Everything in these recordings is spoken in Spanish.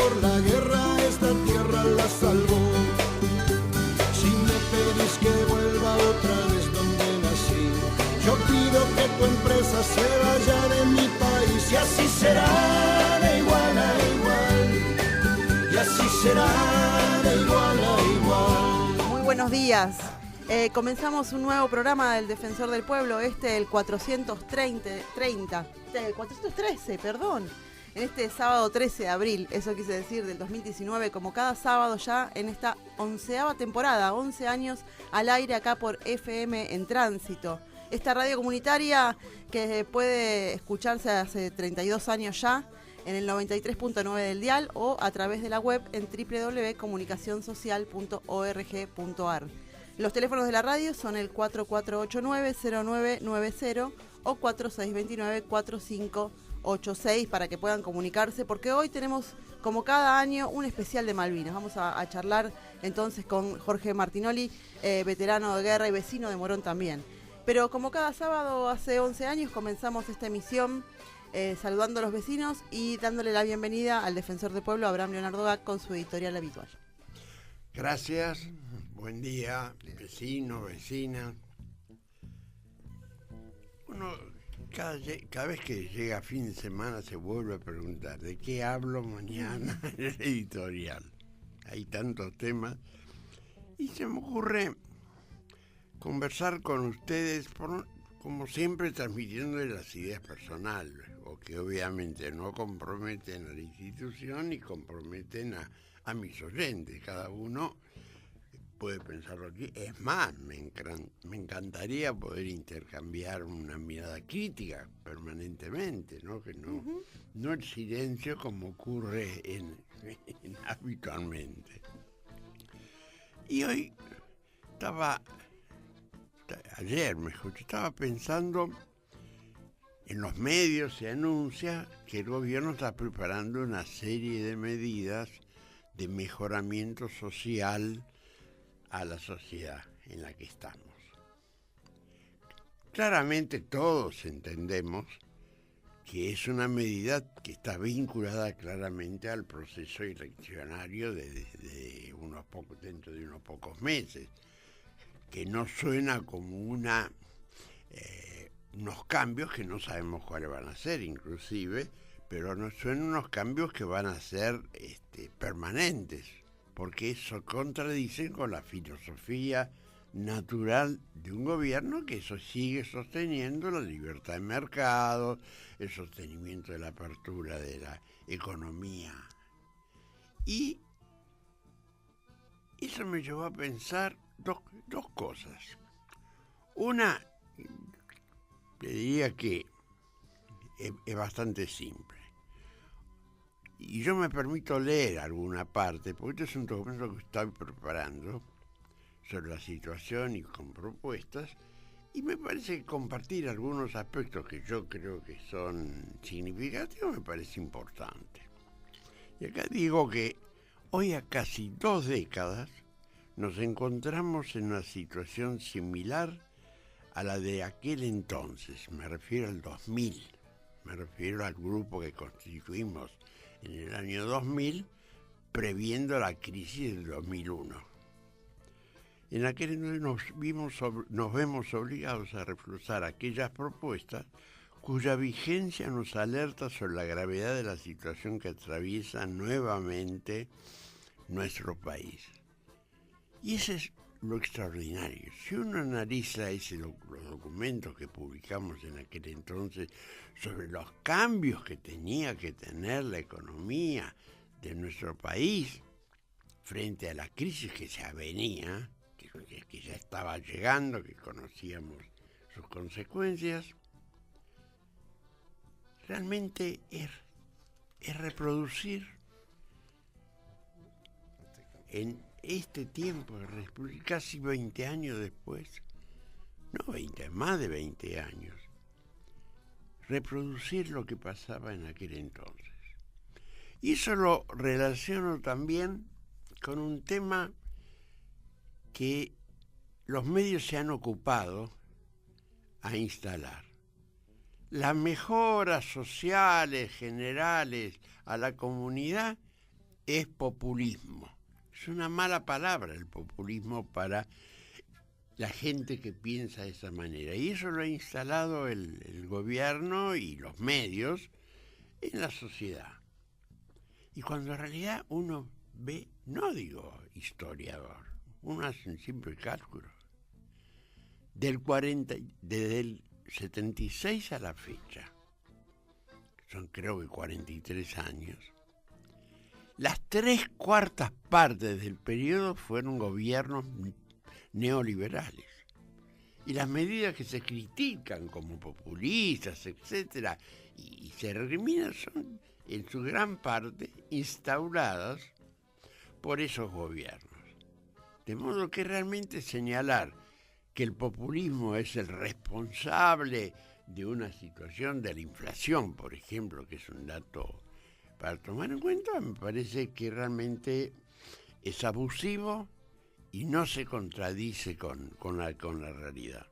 por la guerra esta tierra la salvó. Si me pedís que vuelva otra vez donde nací, yo pido que tu empresa se vaya de mi país. Y así será de igual a igual, y así será de igual a igual. Muy buenos días. Comenzamos un nuevo programa del Defensor del Pueblo, el 413, perdón. En este sábado 13 de abril, eso quise decir, del 2019, como cada sábado ya en esta 11ª temporada, 11 años al aire acá por FM en Tránsito. Esta radio comunitaria que puede escucharse hace 32 años ya en el 93.9 del dial o a través de la web en www.comunicacionsocial.org.ar. Los teléfonos de la radio son el 4489-0990 o 4629-4586 para que puedan comunicarse, porque hoy tenemos, como cada año, un especial de Malvinas. Vamos a charlar entonces con Jorge Martinoli, veterano de guerra y vecino de Morón también. Pero como cada sábado hace 11 años comenzamos esta emisión saludando a los vecinos y dándole la bienvenida al Defensor del Pueblo, Abraham Leonardo Gac, con su editorial habitual. Gracias, buen día, vecinos, vecinas. Uno cada vez que llega fin de semana se vuelve a preguntar ¿de qué hablo mañana en el editorial? Hay tantos temas y se me ocurre conversar con ustedes, como siempre transmitiéndoles las ideas personales, o que obviamente no comprometen a la institución ni comprometen a mis oyentes. Cada uno puede pensarlo aquí. Es más, me encantaría poder intercambiar una mirada crítica permanentemente, ¿no? Que no el silencio como ocurre habitualmente. Y hoy estaba pensando, en los medios se anuncia que el gobierno está preparando una serie de medidas de mejoramiento social a la sociedad en la que estamos. Claramente todos entendemos que es una medida que está vinculada claramente al proceso eleccionario dentro de unos pocos meses, que no suena como unos cambios que no sabemos cuáles van a ser inclusive, pero no suenan unos cambios que van a ser permanentes, porque eso contradicen con la filosofía natural de un gobierno que eso sigue sosteniendo la libertad de mercado, el sostenimiento de la apertura de la economía. Y eso me llevó a pensar dos cosas. Una, le diría que es bastante simple. Y yo me permito leer alguna parte, porque este es un documento que estoy preparando sobre la situación y con propuestas, y me parece que compartir algunos aspectos que yo creo que son significativos me parece importante. Y acá digo que hoy, a casi 2 décadas, nos encontramos en una situación similar a la de aquel entonces. Me refiero al 2000, me refiero al grupo que constituimos en el año 2000, previendo la crisis del 2001. En aquel entonces nos vemos obligados a reforzar aquellas propuestas cuya vigencia nos alerta sobre la gravedad de la situación que atraviesa nuevamente nuestro país. Y ese es lo extraordinario. Si uno analiza los documentos que publicamos en aquel entonces sobre los cambios que tenía que tener la economía de nuestro país frente a la crisis que se avenía, que ya estaba llegando, que conocíamos sus consecuencias, realmente es reproducir en este tiempo, casi 20 años después, más de 20 años, reproducir lo que pasaba en aquel entonces. Y eso lo relaciono también con un tema que los medios se han ocupado a instalar. Las mejoras sociales, generales a la comunidad es populismo. Es una mala palabra el populismo para la gente que piensa de esa manera. Y eso lo ha instalado el gobierno y los medios en la sociedad. Y cuando en realidad uno ve, no digo historiador, uno hace un simple cálculo. Desde el 76 a la fecha, son creo que 43 años, las 3/4 partes del periodo fueron gobiernos neoliberales. Y las medidas que se critican como populistas, etcétera, y se recriminan son en su gran parte instauradas por esos gobiernos. De modo que realmente señalar que el populismo es el responsable de una situación de la inflación, por ejemplo, que es un dato para tomar en cuenta, me parece que realmente es abusivo y no se contradice con la realidad.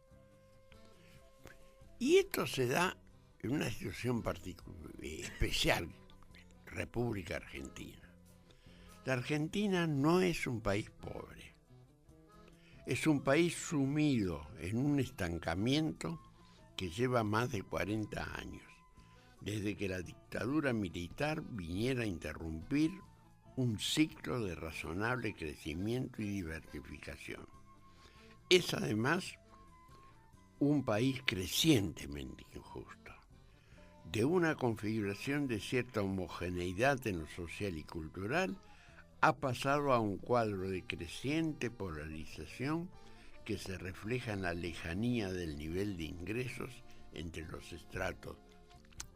Y esto se da en una situación especial, República Argentina. La Argentina no es un país pobre, es un país sumido en un estancamiento que lleva más de 40 años, desde que la dictadura militar viniera a interrumpir un ciclo de razonable crecimiento y diversificación. Es además un país crecientemente injusto, de una configuración de cierta homogeneidad en lo social y cultural, ha pasado a un cuadro de creciente polarización que se refleja en la lejanía del nivel de ingresos entre los estratos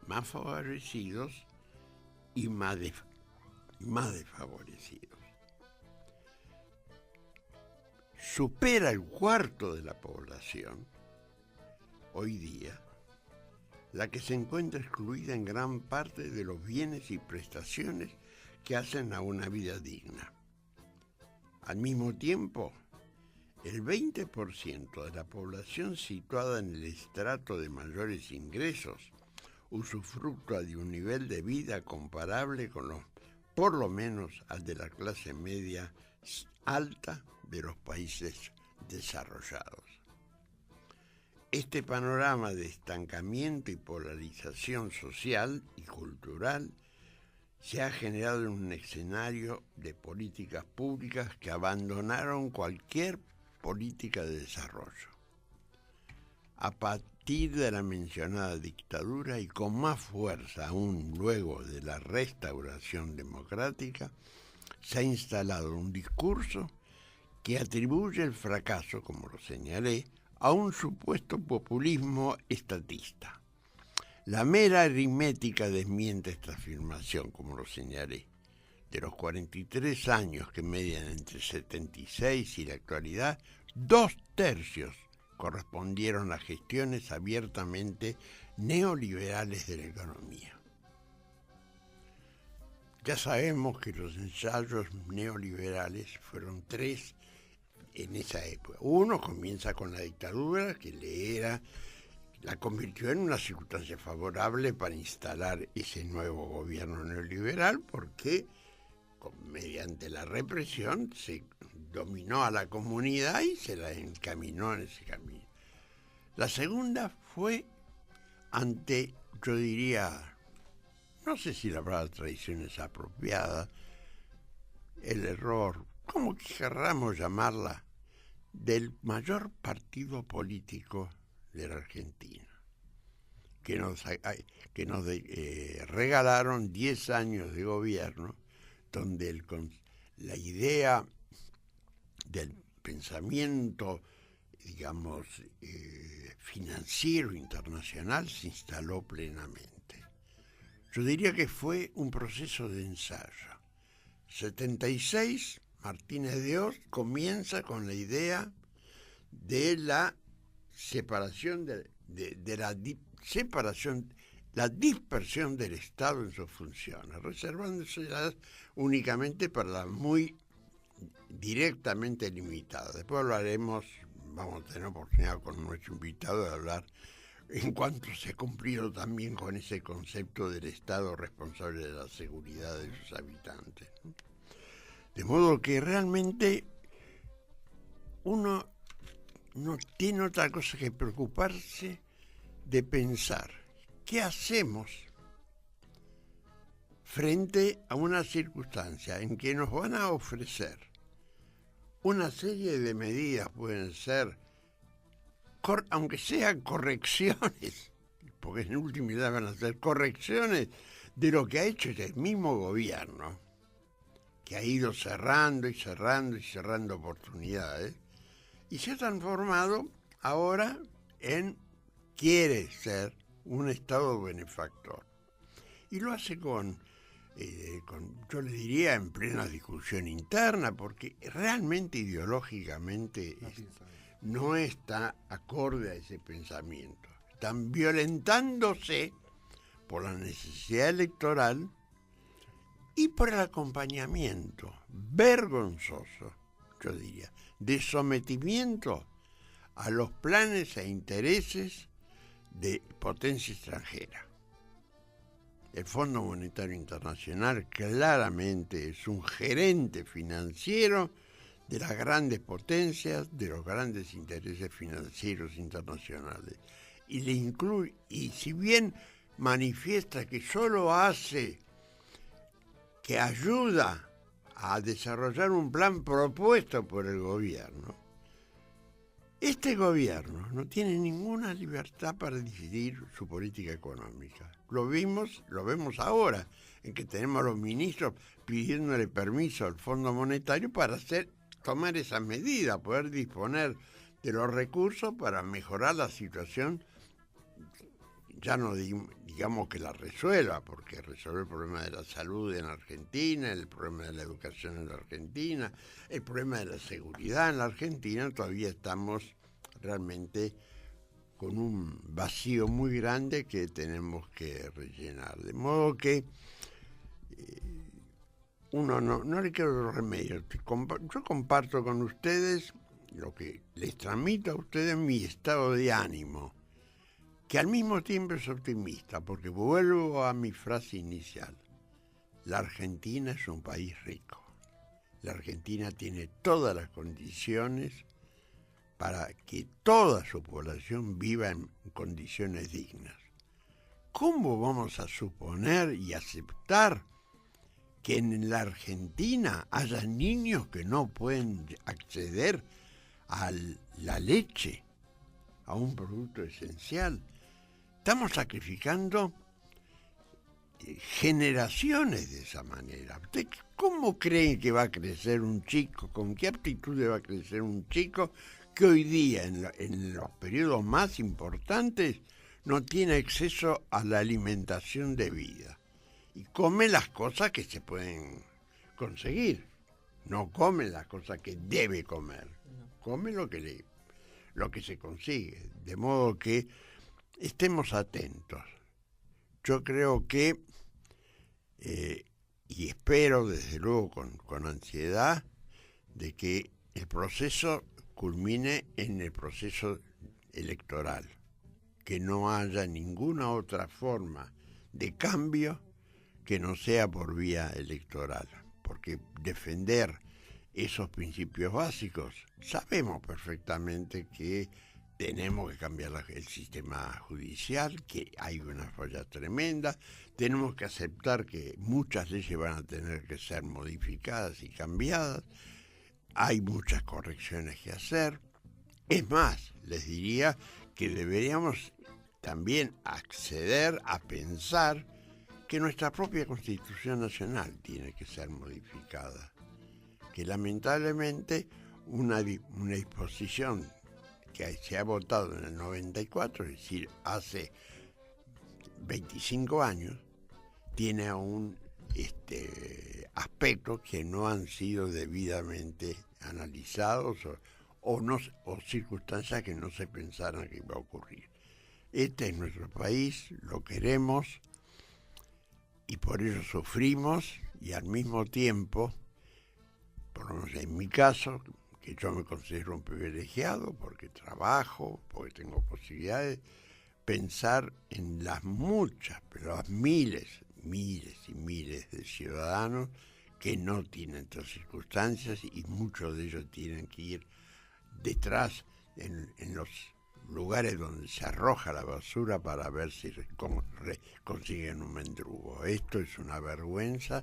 más favorecidos y más desfavorecidos. Supera el cuarto de la población, hoy día, la que se encuentra excluida en gran parte de los bienes y prestaciones que hacen a una vida digna. Al mismo tiempo, el 20% de la población situada en el estrato de mayores ingresos usufructúa de un nivel de vida comparable con por lo menos al de la clase media alta de los países desarrollados. Este panorama de estancamiento y polarización social y cultural se ha generado en un escenario de políticas públicas que abandonaron cualquier política de desarrollo. A partir de la mencionada dictadura y con más fuerza aún luego de la restauración democrática, se ha instalado un discurso que atribuye el fracaso, como lo señalé, a un supuesto populismo estatista. La mera aritmética desmiente esta afirmación, como lo señalé. De los 43 años que median entre 76 y la actualidad, 2/3 correspondieron a gestiones abiertamente neoliberales de la economía. Ya sabemos que los ensayos neoliberales fueron 3 en esa época. Uno comienza con la dictadura, que la convirtió en una circunstancia favorable para instalar ese nuevo gobierno neoliberal, porque mediante la represión se dominó a la comunidad y se la encaminó en ese camino. La segunda fue ante, yo diría, no sé si la palabra traición es apropiada, el error, como querramos llamarla, del mayor partido político de la Argentina, que nos regalaron 10 años de gobierno, donde la idea del pensamiento, digamos, financiero internacional se instaló plenamente. Yo diría que fue un proceso de ensayo. 76, Martínez de Oz comienza con la idea de la separación la dispersión del Estado en sus funciones, reservándoselas únicamente para las muy directamente limitadas. Después hablaremos, vamos a tener oportunidad con nuestro invitado de hablar en cuanto se ha cumplido también con ese concepto del Estado responsable de la seguridad de sus habitantes. De modo que realmente uno no tiene otra cosa que preocuparse de pensar qué hacemos frente a una circunstancia en que nos van a ofrecer una serie de medidas, pueden ser, aunque sean correcciones, porque en última medida van a ser correcciones de lo que ha hecho el mismo gobierno, que ha ido cerrando y cerrando y cerrando oportunidades, y se ha transformado ahora quiere ser un Estado benefactor. Y lo hace yo le diría, en plena discusión interna, porque realmente ideológicamente no está acorde a ese pensamiento. Están violentándose por la necesidad electoral y por el acompañamiento vergonzoso, yo diría, de sometimiento a los planes e intereses de potencia extranjera. El Fondo Monetario Internacional claramente es un gerente financiero de las grandes potencias, de los grandes intereses financieros internacionales. Y le incluye, y si bien manifiesta que solo que ayuda a desarrollar un plan propuesto por el gobierno, este gobierno no tiene ninguna libertad para decidir su política económica. Lo vemos ahora, en que tenemos a los ministros pidiéndole permiso al Fondo Monetario para tomar esas medidas, poder disponer de los recursos para mejorar la situación. Ya no digamos que la resuelva, porque resolver el problema de la salud en Argentina, el problema de la educación en la Argentina, el problema de la seguridad en la Argentina, todavía estamos realmente con un vacío muy grande que tenemos que rellenar. De modo que uno no le queda remedio. Yo comparto con ustedes lo que les transmito a ustedes, mi estado de ánimo, que al mismo tiempo es optimista, porque vuelvo a mi frase inicial. La Argentina es un país rico. La Argentina tiene todas las condiciones para que toda su población viva en condiciones dignas. ¿Cómo vamos a suponer y aceptar que en la Argentina haya niños que no pueden acceder a la leche, a un producto esencial? Estamos sacrificando generaciones de esa manera. ¿Usted cómo cree que va a crecer un chico? ¿Con qué aptitudes va a crecer un chico que hoy día, en los periodos más importantes, no tiene acceso a la alimentación debida? Y come las cosas que se pueden conseguir. No come las cosas que debe comer. Come lo que se consigue. De modo que estemos atentos. Yo creo que, y espero desde luego con ansiedad, de que el proceso culmine en el proceso electoral, que no haya ninguna otra forma de cambio que no sea por vía electoral, porque defender esos principios básicos, sabemos perfectamente que tenemos que cambiar el sistema judicial, que hay una falla tremenda, tenemos que aceptar que muchas leyes van a tener que ser modificadas y cambiadas, hay muchas correcciones que hacer. Es más, les diría que deberíamos también acceder a pensar que nuestra propia Constitución Nacional tiene que ser modificada, que lamentablemente una disposición que se ha votado en el 94, es decir, hace 25 años, tiene aún aspectos que no han sido debidamente analizados o circunstancias que no se pensaran que iba a ocurrir. Este es nuestro país, lo queremos y por ello sufrimos, y al mismo tiempo, por lo menos en mi caso, que yo me considero un privilegiado porque trabajo, porque tengo posibilidades, pensar en las muchas, pero las miles y miles de ciudadanos que no tienen estas circunstancias y muchos de ellos tienen que ir detrás en los lugares donde se arroja la basura para ver si consiguen un mendrugo. Esto es una vergüenza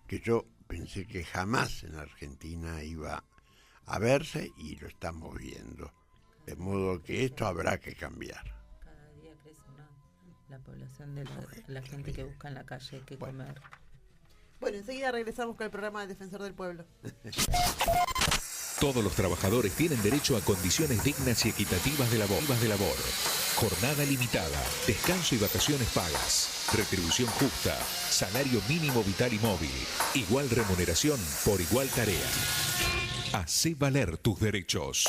que yo pensé que jamás en Argentina iba a verse y lo estamos viendo. De modo que esto habrá que cambiar. Cada día crece la población de la gente que busca en la calle qué comer. Bueno, enseguida regresamos con el programa del Defensor del Pueblo. Todos los trabajadores tienen derecho a condiciones dignas y equitativas de labor. Jornada limitada, descanso y vacaciones pagas, retribución justa, salario mínimo vital y móvil, igual remuneración por igual tarea. Hacé valer tus derechos.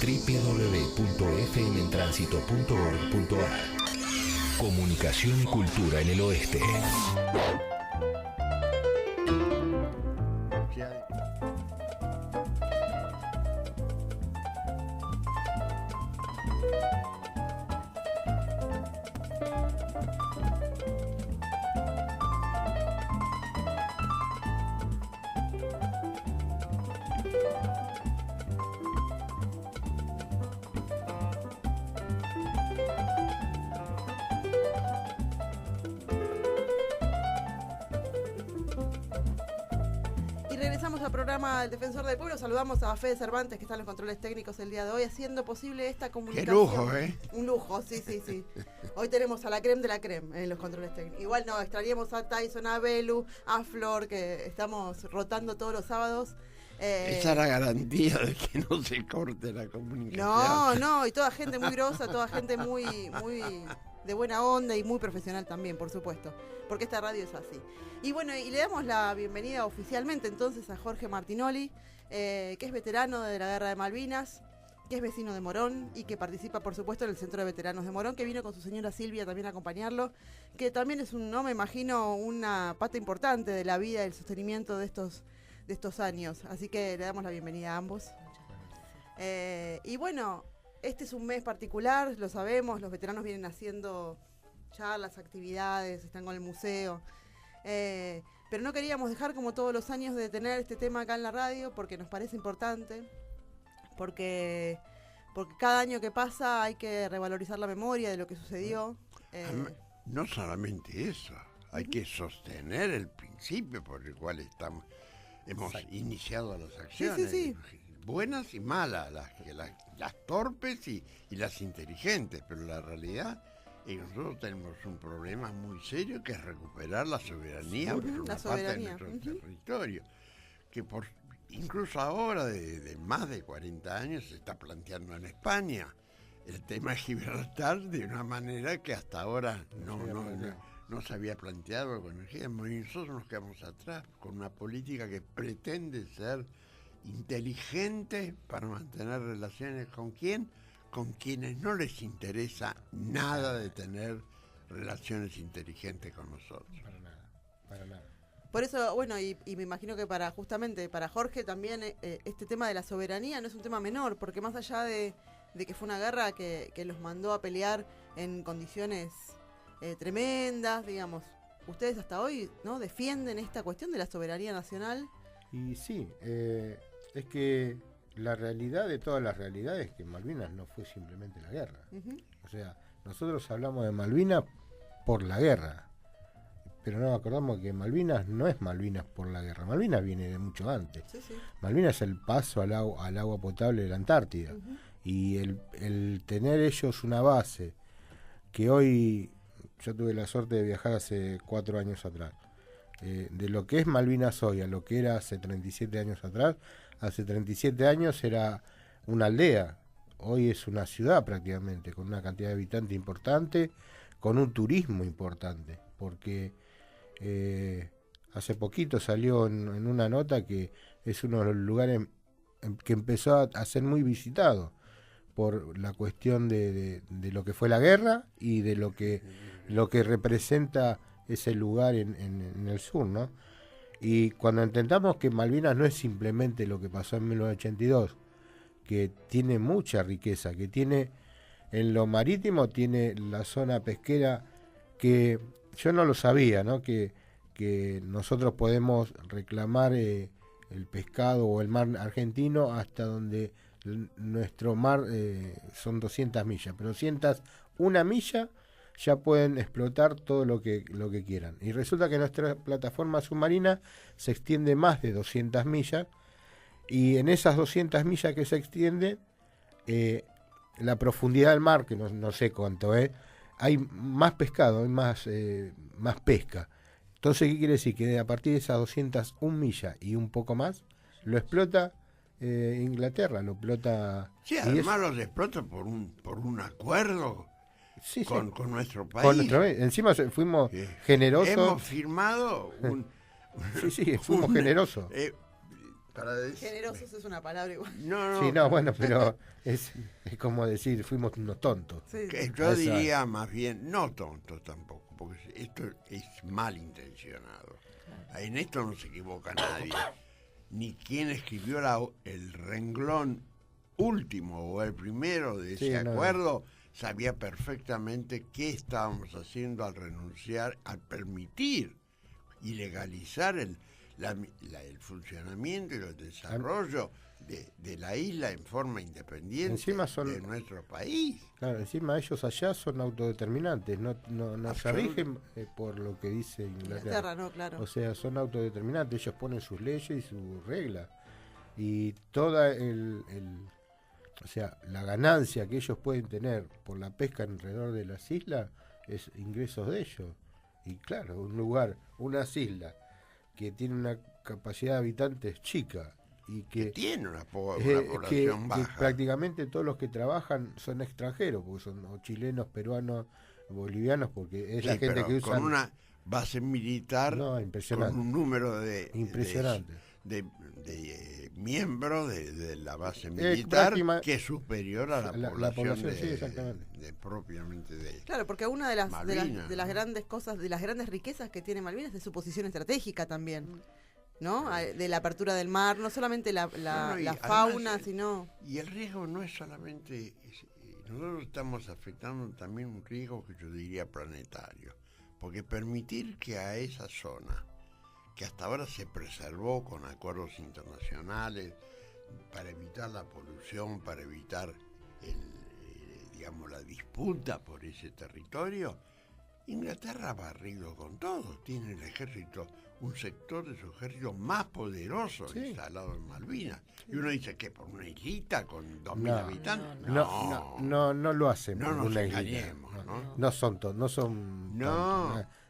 www.fmtransito.org.ar Comunicación y cultura en el oeste. Regresamos al programa del Defensor del Pueblo. Saludamos a Fede Cervantes, que está en los controles técnicos el día de hoy, haciendo posible esta comunicación. ¡Qué lujo, eh! Un lujo, sí. Hoy tenemos a la creme de la creme en los controles técnicos. Igual no, extrañamos a Tyson, a Belu, a Flor, que estamos rotando todos los sábados. Esa era garantía de que no se corte la comunicación. No, y toda gente muy grosa, toda gente muy de buena onda y muy profesional también, por supuesto, porque esta radio es así. Y bueno, y le damos la bienvenida oficialmente entonces a Jorge Martinoli, que es veterano de la Guerra de Malvinas, que es vecino de Morón y que participa, por supuesto, en el Centro de Veteranos de Morón, que vino con su señora Silvia también a acompañarlo, que también es me imagino, una pata importante de la vida y el sostenimiento de estos años. Así que le damos la bienvenida a ambos. Y bueno, este es un mes particular, lo sabemos, los veteranos vienen haciendo charlas, actividades, están con el museo. Pero no queríamos dejar, como todos los años, de tener este tema acá en la radio porque nos parece importante, porque cada año que pasa hay que revalorizar la memoria de lo que sucedió. No solamente eso, hay que sostener el principio por el cual hemos iniciado las acciones, sí. Buenas y malas, las torpes y las inteligentes, pero la realidad es que nosotros tenemos un problema muy serio que es recuperar la soberanía por una parte de nuestro territorio, que incluso ahora de más de 40 años se está planteando en España el tema de Gibraltar de una manera que hasta ahora no se había planteado con energía, y nosotros nos quedamos atrás con una política que pretende ser inteligente para mantener relaciones ¿con quién? Con quienes no les interesa nada de tener relaciones inteligentes con nosotros. Para nada. Por eso, bueno, y me imagino que justamente para Jorge también este tema de la soberanía no es un tema menor, porque más allá de que fue una guerra que los mandó a pelear en condiciones tremendas, digamos, ustedes hasta hoy, ¿no?, defienden esta cuestión de la soberanía nacional. Y sí, es que la realidad de todas las realidades es que Malvinas no fue simplemente la guerra. O sea, nosotros hablamos de Malvinas por la guerra, pero no acordamos que Malvinas no es Malvinas por la guerra. Malvinas viene de mucho antes. Sí. Malvinas es el paso al agua potable de la Antártida. Y el tener ellos una base que hoy, yo tuve la suerte de viajar hace 4 años atrás, de lo que es Malvinas hoy a lo que era hace 37 años atrás. Hace 37 años era una aldea, hoy es una ciudad prácticamente, con una cantidad de habitantes importante, con un turismo importante, porque hace poquito salió en una nota que es uno de los lugares que empezó a ser muy visitado por la cuestión de lo que fue la guerra y de lo que representa ese lugar en el sur, ¿no? Y cuando intentamos que Malvinas no es simplemente lo que pasó en 1982, que tiene mucha riqueza, que tiene en lo marítimo tiene la zona pesquera que yo no lo sabía, ¿no? Que nosotros podemos reclamar el pescado o el mar argentino hasta donde nuestro mar son 200 millas, pero 201 milla ya pueden explotar todo lo que quieran. Y resulta que nuestra plataforma submarina se extiende más de 200 millas, y en esas 200 millas que se extiende, la profundidad del mar, que no sé cuánto es, hay más pescado, hay más pesca. Entonces, ¿qué quiere decir? Que a partir de esas 201 millas y un poco más, lo explota Inglaterra, lo explota... Sí, además los explota por un acuerdo Sí, con nuestro país. Encima fuimos generosos. Hemos firmado un... Sí, fuimos generosos. Para decir... Generosos es una palabra igual. No, Sí, bueno, pero es como decir, fuimos unos tontos. Sí, que sí. yo diría más bien, no tontos tampoco, porque esto es malintencionado. En esto no se equivoca nadie. Ni quien escribió el renglón último o el primero de ese acuerdo sabía perfectamente qué estábamos haciendo al renunciar, al permitir y legalizar el funcionamiento y el desarrollo de la isla en forma independiente de nuestro país. Claro, encima ellos allá son autodeterminantes, no se rigen por lo que dice Inglaterra. No, claro. O sea, son autodeterminantes, ellos ponen sus leyes y sus reglas. Y toda o sea, la ganancia que ellos pueden tener por la pesca alrededor de las islas es ingresos de ellos. Y claro, unas islas que tienen una capacidad de habitantes chica y que tiene una población baja. Que prácticamente todos los que trabajan son extranjeros, porque son o chilenos, peruanos, bolivianos, porque es la gente que usa... Con una base militar, impresionante, con un número impresionante de miembros de la base militar que es superior a la población propiamente de... Claro, porque una de las grandes cosas, de las grandes riquezas que tiene Malvinas es su posición estratégica también, ¿no? De la apertura del mar, no solamente la fauna, además, sino... Y el riesgo no es solamente... nosotros estamos afectando también un riesgo que yo diría planetario, porque permitir que a esa zona, que hasta ahora se preservó con acuerdos internacionales para evitar la polución, para evitar la disputa por ese territorio, Inglaterra ha barrido con todo. Tiene el ejército, un sector de su ejército más poderoso instalado en Malvinas. Y uno dice que por una islita con 2.000 habitantes. No lo hacen por una islita. No son tontos,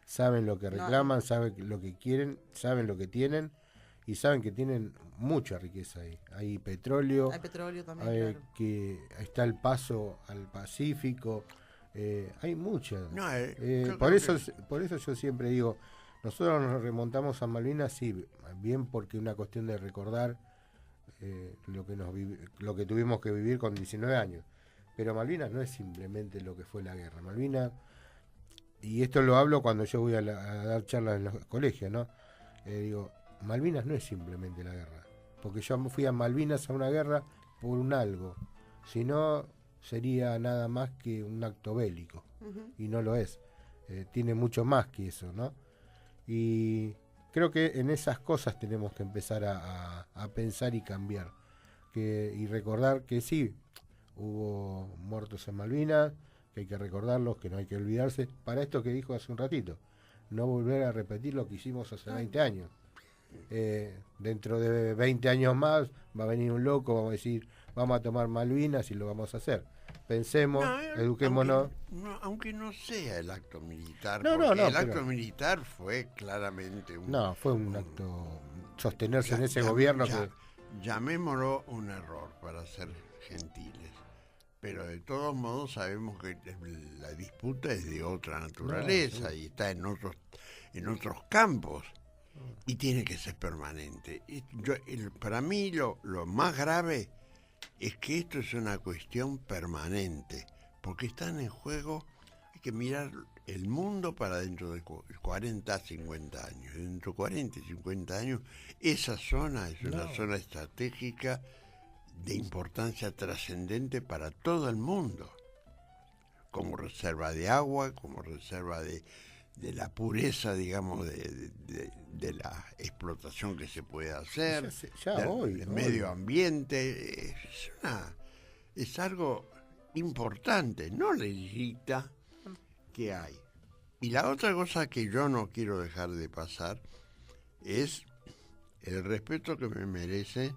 saben lo que reclaman, saben lo que quieren, saben lo que tienen y saben que tienen mucha riqueza ahí. Hay petróleo, también, que está el paso al Pacífico, hay mucha. Por eso yo siempre digo, nosotros nos remontamos a Malvinas, sí, bien porque una cuestión de recordar lo que tuvimos que vivir con 19 años. Pero Malvinas no es simplemente lo que fue la guerra. Malvinas, y esto lo hablo cuando yo voy a dar charlas en los colegios, ¿no? Digo, Malvinas no es simplemente la guerra, porque yo fui a Malvinas a una guerra por un algo, si no sería nada más que un acto bélico, y no lo es, tiene mucho más que eso, ¿no? Y creo que en esas cosas tenemos que empezar a pensar y cambiar, y recordar que sí, hubo muertos en Malvinas, que hay que recordarlos, que no hay que olvidarse, para esto que dijo hace un ratito, no volver a repetir lo que hicimos hace 20 años. Dentro de 20 años más va a venir un loco, vamos a decir, vamos a tomar Malvinas y lo vamos a hacer. Pensemos, eduquémonos. Aunque no sea el acto militar, acto militar fue claramente fue un acto, sostenerse en ese gobierno llamémoslo un error para ser gentiles. Pero de todos modos sabemos que la disputa es de otra naturaleza y está en otros campos y tiene que ser permanente. Para mí lo más grave es que esto es una cuestión permanente, porque están en juego, hay que mirar el mundo para dentro de 40, 50 años. Dentro de 40 y 50 años, esa zona es una zona estratégica de importancia trascendente para todo el mundo. como reserva de agua, como reserva de la pureza, digamos, de la explotación que se puede hacer, del medio ambiente. Es algo importante, no la islita que hay. Y la otra cosa que yo no quiero dejar de pasar es el respeto que me merece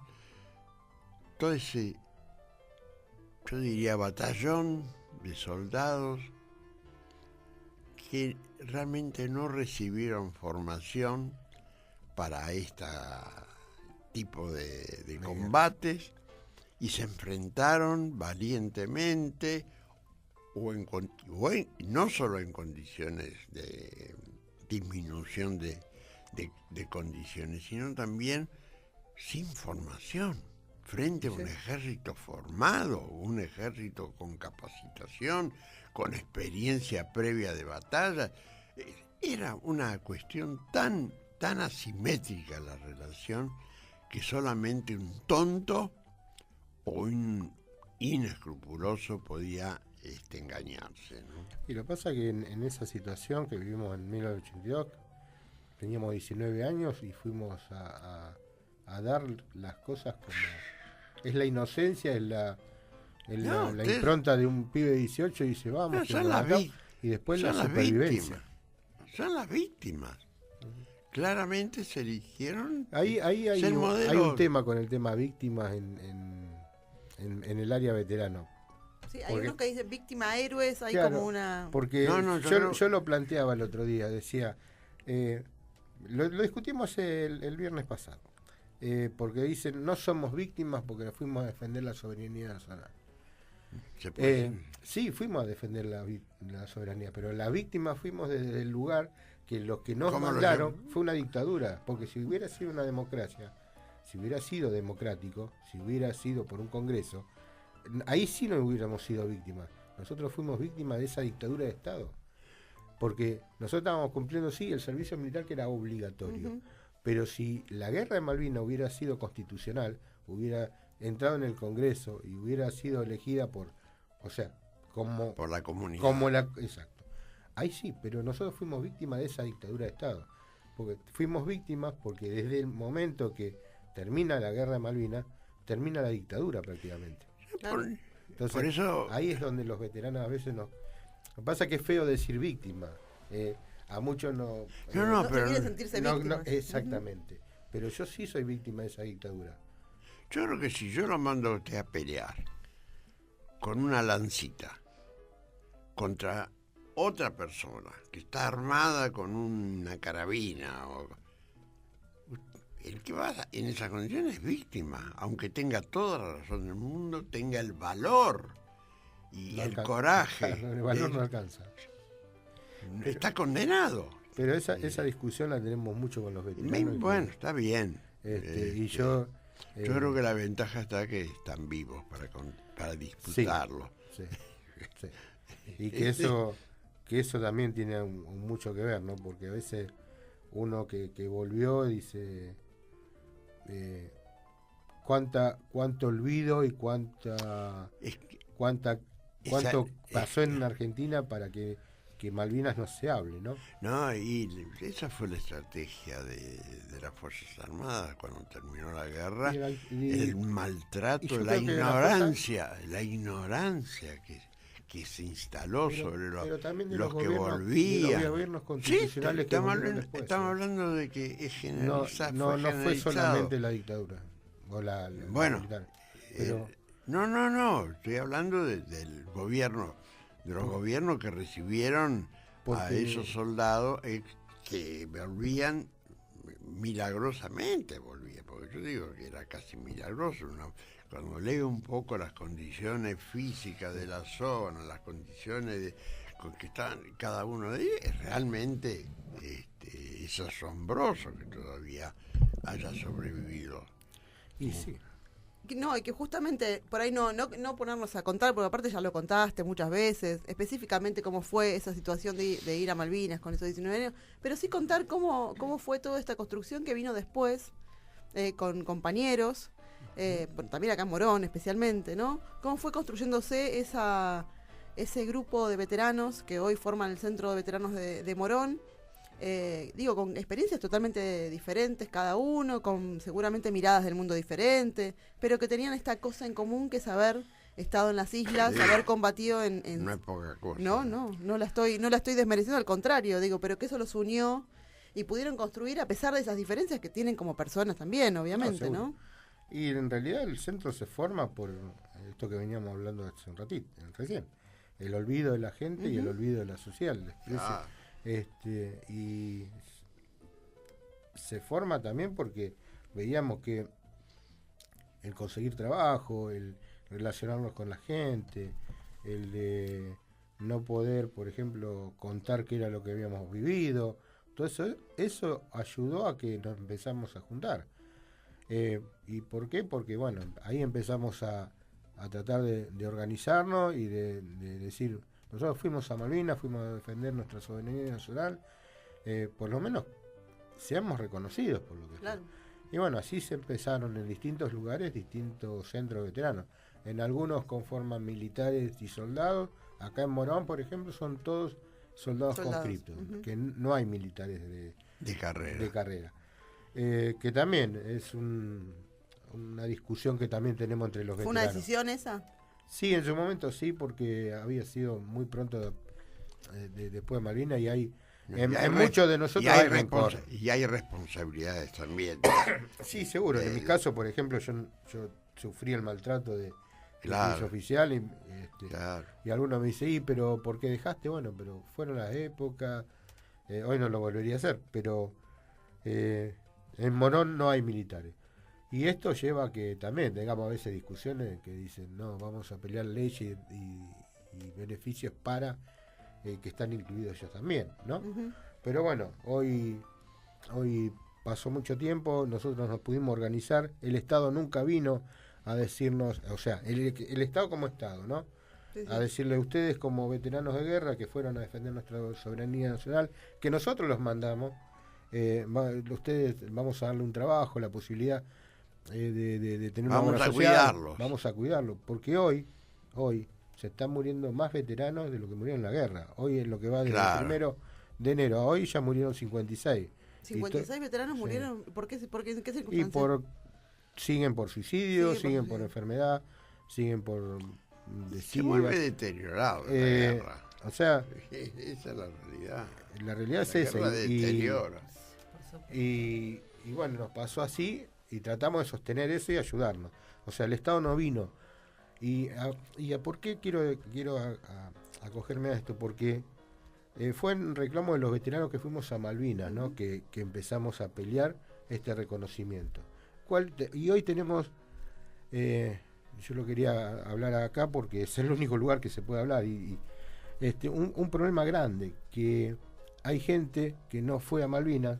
todo ese, yo diría, batallón de soldados que realmente no recibieron formación para este tipo de combates y se enfrentaron valientemente no solo en condiciones de disminución de condiciones, sino también sin formación, frente a un ejército formado, un ejército con capacitación, con experiencia previa de batalla. Era una cuestión tan asimétrica la relación que solamente un tonto o un inescrupuloso podía engañarse, ¿no? Y lo que pasa es que en esa situación que vivimos en 1982, teníamos 19 años y fuimos a dar las cosas como... Es la inocencia, es la impronta de un pibe de 18 y dice, vamos, y después la supervivencia. Son las víctimas. Claramente se eligieron. Hay un tema con el tema víctimas en el área veterano. Sí, hay unos que dicen víctima héroes, hay como una... Porque yo lo planteaba el otro día, decía, lo discutimos el viernes pasado, porque dicen, no somos víctimas porque fuimos a defender la soberanía nacional. Sí, fuimos a defender la soberanía, pero las víctimas fuimos desde el lugar que los que nos mandaron fue una dictadura, porque si hubiera sido una democracia, si hubiera sido democrático, si hubiera sido por un congreso, ahí sí no hubiéramos sido víctimas. Nosotros fuimos víctimas de esa dictadura de Estado, porque nosotros estábamos cumpliendo, sí, el servicio militar que era obligatorio, pero si la guerra de Malvinas hubiera sido constitucional, hubiera entrado en el Congreso y hubiera sido elegida por la comunidad. Exacto. Ahí sí, pero nosotros fuimos víctimas de esa dictadura de Estado. Porque fuimos víctimas porque desde el momento que termina la guerra de Malvinas, termina la dictadura prácticamente. Entonces, por eso... ahí es donde los veteranos a veces nos... Lo que pasa es que es feo decir víctima. A muchos no... No quieren sentirse víctimas. Exactamente. Pero yo sí soy víctima de esa dictadura. Yo creo que si yo lo mando a usted a pelear con una lancita contra otra persona que está armada con una carabina, el que va en esas condiciones es víctima, aunque tenga toda la razón del mundo, tenga el valor y el coraje. El valor no alcanza. Está condenado. Pero esa discusión la tenemos mucho con los veteranos. Bueno, está bien. Y yo creo que la ventaja está que están vivos para disputarlo. Sí. Y que eso también tiene mucho que ver, ¿no? Porque a veces uno que volvió dice cuánto olvido y cuánto pasó en Argentina para que Malvinas no se hable, ¿no? No, y esa fue la estrategia de las Fuerzas Armadas cuando terminó la guerra, el maltrato, la ignorancia que se instaló sobre los que volvían. Los gobiernos constitucionales que estamos hablando de que es generalizado. No fue solamente la dictadura o la militar. Pero... No, estoy hablando del gobierno, de los gobiernos que recibieron a esos soldados que volvían milagrosamente, porque yo digo que era casi milagroso, ¿no? Cuando leo un poco las condiciones físicas de la zona, las condiciones con que están cada uno de ellos, realmente es asombroso que todavía haya sobrevivido. Y sí. No, y que justamente por ahí no ponernos a contar, porque aparte ya lo contaste muchas veces, específicamente cómo fue esa situación de ir a Malvinas con esos 19 años, pero sí contar cómo fue toda esta construcción que vino después, con compañeros, también acá en Morón especialmente, ¿no? Cómo fue construyéndose ese grupo de veteranos que hoy forman el Centro de Veteranos de Morón, con experiencias totalmente diferentes cada uno, con seguramente miradas del mundo diferentes, pero que tenían esta cosa en común, que es haber estado en las islas, haber combatido en... No es poca cosa. No la estoy desmereciendo, al contrario, pero que eso los unió y pudieron construir a pesar de esas diferencias que tienen como personas también, obviamente, ¿no? Y en realidad el centro se forma por esto que veníamos hablando hace un ratito, recién, el olvido de la gente y el olvido de la sociedad, el desprecio. Y se forma también porque veíamos que el conseguir trabajo, el relacionarnos con la gente, el de no poder, por ejemplo, contar qué era lo que habíamos vivido, todo eso ayudó a que nos empezamos a juntar. ¿Y por qué? Porque bueno, ahí empezamos a tratar de organizarnos y de decir, nosotros fuimos a Malvinas, fuimos a defender nuestra soberanía nacional, por lo menos seamos reconocidos por lo que claro. Y bueno, así se empezaron en distintos lugares, distintos centros veteranos. En algunos conforman militares y soldados. Acá en Morón, por ejemplo, son todos soldados. Conscriptos, que no hay militares de carrera. Que también es una discusión que también tenemos entre los veteranos. ¿Fue una decisión esa? Sí, en su momento sí, porque había sido muy pronto después de Malvinas y hay... En muchos de nosotros hay rencor. Y hay responsabilidades también. Sí, seguro. En mi caso, por ejemplo, yo sufrí el maltrato de claro. oficial y, claro. y algunos me dicen, pero ¿por qué dejaste? Bueno, pero fueron las épocas, hoy no lo volvería a hacer, pero en Morón no hay militares. Y esto lleva a que también tengamos a veces discusiones que dicen, no, vamos a pelear leyes y beneficios para... que están incluidos ellos también, ¿no? Pero bueno, hoy pasó mucho tiempo, nosotros nos pudimos organizar, el Estado nunca vino a decirnos, o sea, el Estado como Estado, ¿no? Sí. A decirle a ustedes como veteranos de guerra que fueron a defender nuestra soberanía nacional, que nosotros los mandamos, ustedes vamos a darle un trabajo, la posibilidad de tener una buena sociedad. Vamos a cuidarlo, porque hoy se están muriendo más veteranos de lo que murieron en la guerra. Hoy en lo que va desde el 1 de enero a hoy ya murieron 56. 56 veteranos murieron, ¿por qué? ¿En qué circunstancias? Siguen por suicidio, siguen por enfermedad, siguen por se vuelve deteriorado la guerra. O sea, esa es la realidad. La realidad es esa. Y bueno, nos pasó así y tratamos de sostener eso y ayudarnos. O sea, el Estado no vino. ¿Y por qué quiero acogerme a esto? Porque fue en reclamo de los veteranos que fuimos a Malvinas, ¿no? Que empezamos a pelear este reconocimiento. Y hoy tenemos, yo lo quería hablar acá porque es el único lugar que se puede hablar, un problema grande, que hay gente que no fue a Malvinas,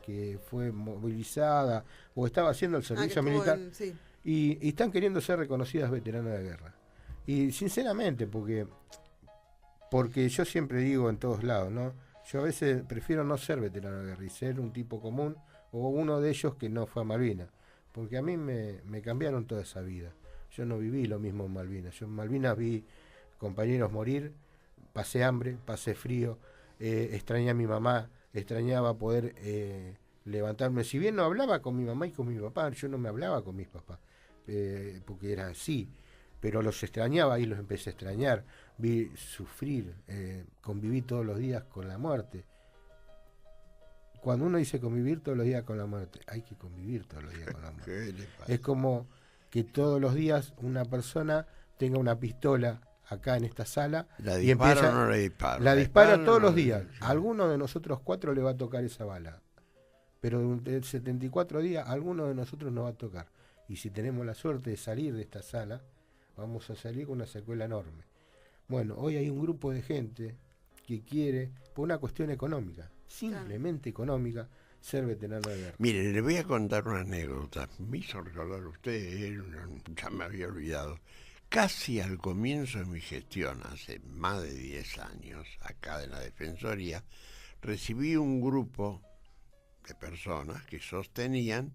que fue movilizada o estaba haciendo el servicio militar. Y están queriendo ser reconocidas veteranas de guerra. Y sinceramente, porque yo siempre digo en todos lados, ¿no? Yo a veces prefiero no ser veterano de guerra y ser un tipo común o uno de ellos que no fue a Malvinas. Porque a mí me cambiaron toda esa vida. Yo no viví lo mismo en Malvinas. Yo en Malvinas vi compañeros morir, pasé hambre, pasé frío, extrañé a mi mamá, extrañaba poder levantarme. Si bien no hablaba con mi mamá y con mi papá, yo no me hablaba con mis papás. Porque era así, pero los extrañaba y los empecé a extrañar, vi sufrir, conviví todos los días con la muerte. Cuando uno dice convivir todos los días con la muerte, hay que convivir todos los días con la muerte. Es como que todos los días una persona tenga una pistola acá en esta sala y empieza, no la dispara. La dispara todos los días. A alguno de nosotros 4 le va a tocar esa bala, pero durante 74 días a alguno de nosotros nos va a tocar. Y si tenemos la suerte de salir de esta sala, vamos a salir con una secuela enorme. Bueno, hoy hay un grupo de gente que quiere, por una cuestión económica, simplemente económica, ser veterano de guerra. Mire, le voy a contar una anécdota. Me hizo recordar a usted, ya me había olvidado. Casi al comienzo de mi gestión, hace más de 10 años, acá en la Defensoría, recibí un grupo de personas que sostenían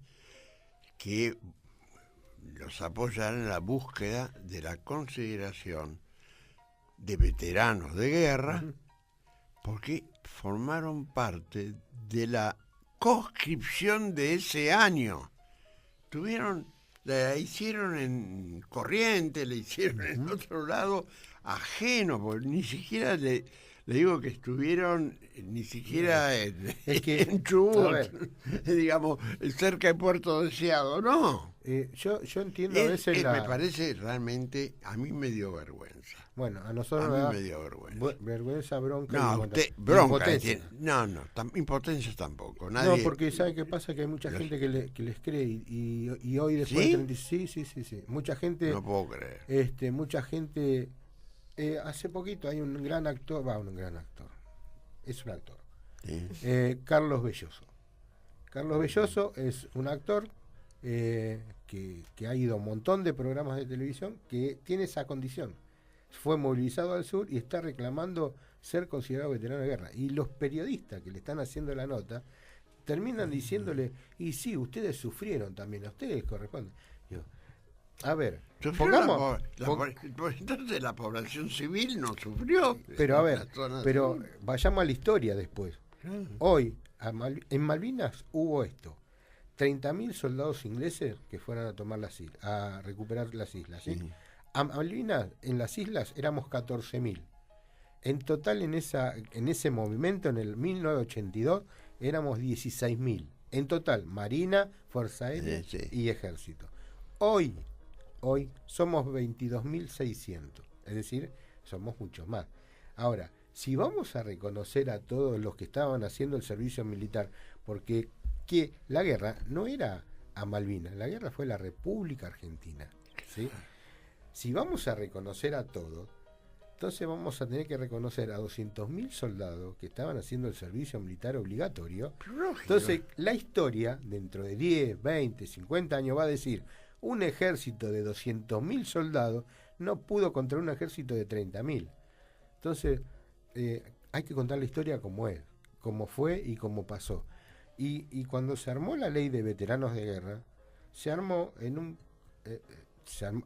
que los apoyaran en la búsqueda de la consideración de veteranos de guerra, porque formaron parte de la conscripción de ese año. La hicieron en Corrientes, la hicieron en otro lado, ajeno, porque ni siquiera le digo que estuvieron ni siquiera en Chubut, digamos, cerca de Puerto Deseado, no. Yo entiendo a veces me parece realmente, a mí me dio vergüenza. Bueno, a nosotros a mí me dio vergüenza. Vergüenza, bronca. No, bronca. Impotencia. Impotencia tampoco. Nadie... No, porque ¿sabe qué pasa? Que hay mucha gente que les cree y hoy después ¿Sí? de 36, sí. Mucha gente... No puedo creer. Mucha gente... hace poquito hay un gran actor, es un actor. Sí. Carlos Belloso. Carlos Belloso es un actor que ha ido a un montón de programas de televisión, que tiene esa condición. Fue movilizado al sur y está reclamando ser considerado veterano de guerra. Y los periodistas que le están haciendo la nota terminan diciéndole, y sí, ustedes sufrieron también, a ustedes corresponde. Digo, a ver, entonces la población civil no sufrió. Pero a ver, vayamos a la historia después. Hoy, en Malvinas hubo esto. 30.000 soldados ingleses que fueron a tomar a recuperar las islas. ¿sí? A Malvinas, en las islas, éramos 14.000. En total, en ese movimiento, en el 1982, éramos 16.000. En total, Marina, Fuerza Aérea y Ejército. Hoy somos 22.600. Es decir, somos muchos más. Ahora, si vamos a reconocer a todos los que estaban haciendo el servicio militar, porque que la guerra no era a Malvinas, la guerra fue la República Argentina. ¿sí? Si vamos a reconocer a todos, entonces vamos a tener que reconocer a 200.000 soldados que estaban haciendo el servicio militar obligatorio. Entonces, la historia, dentro de 10, 20, 50 años, va a decir, un ejército de 200.000 soldados no pudo contra un ejército de 30.000. Entonces, hay que contar la historia como es, como fue y cómo pasó. Y cuando se armó la ley de veteranos de guerra, se armó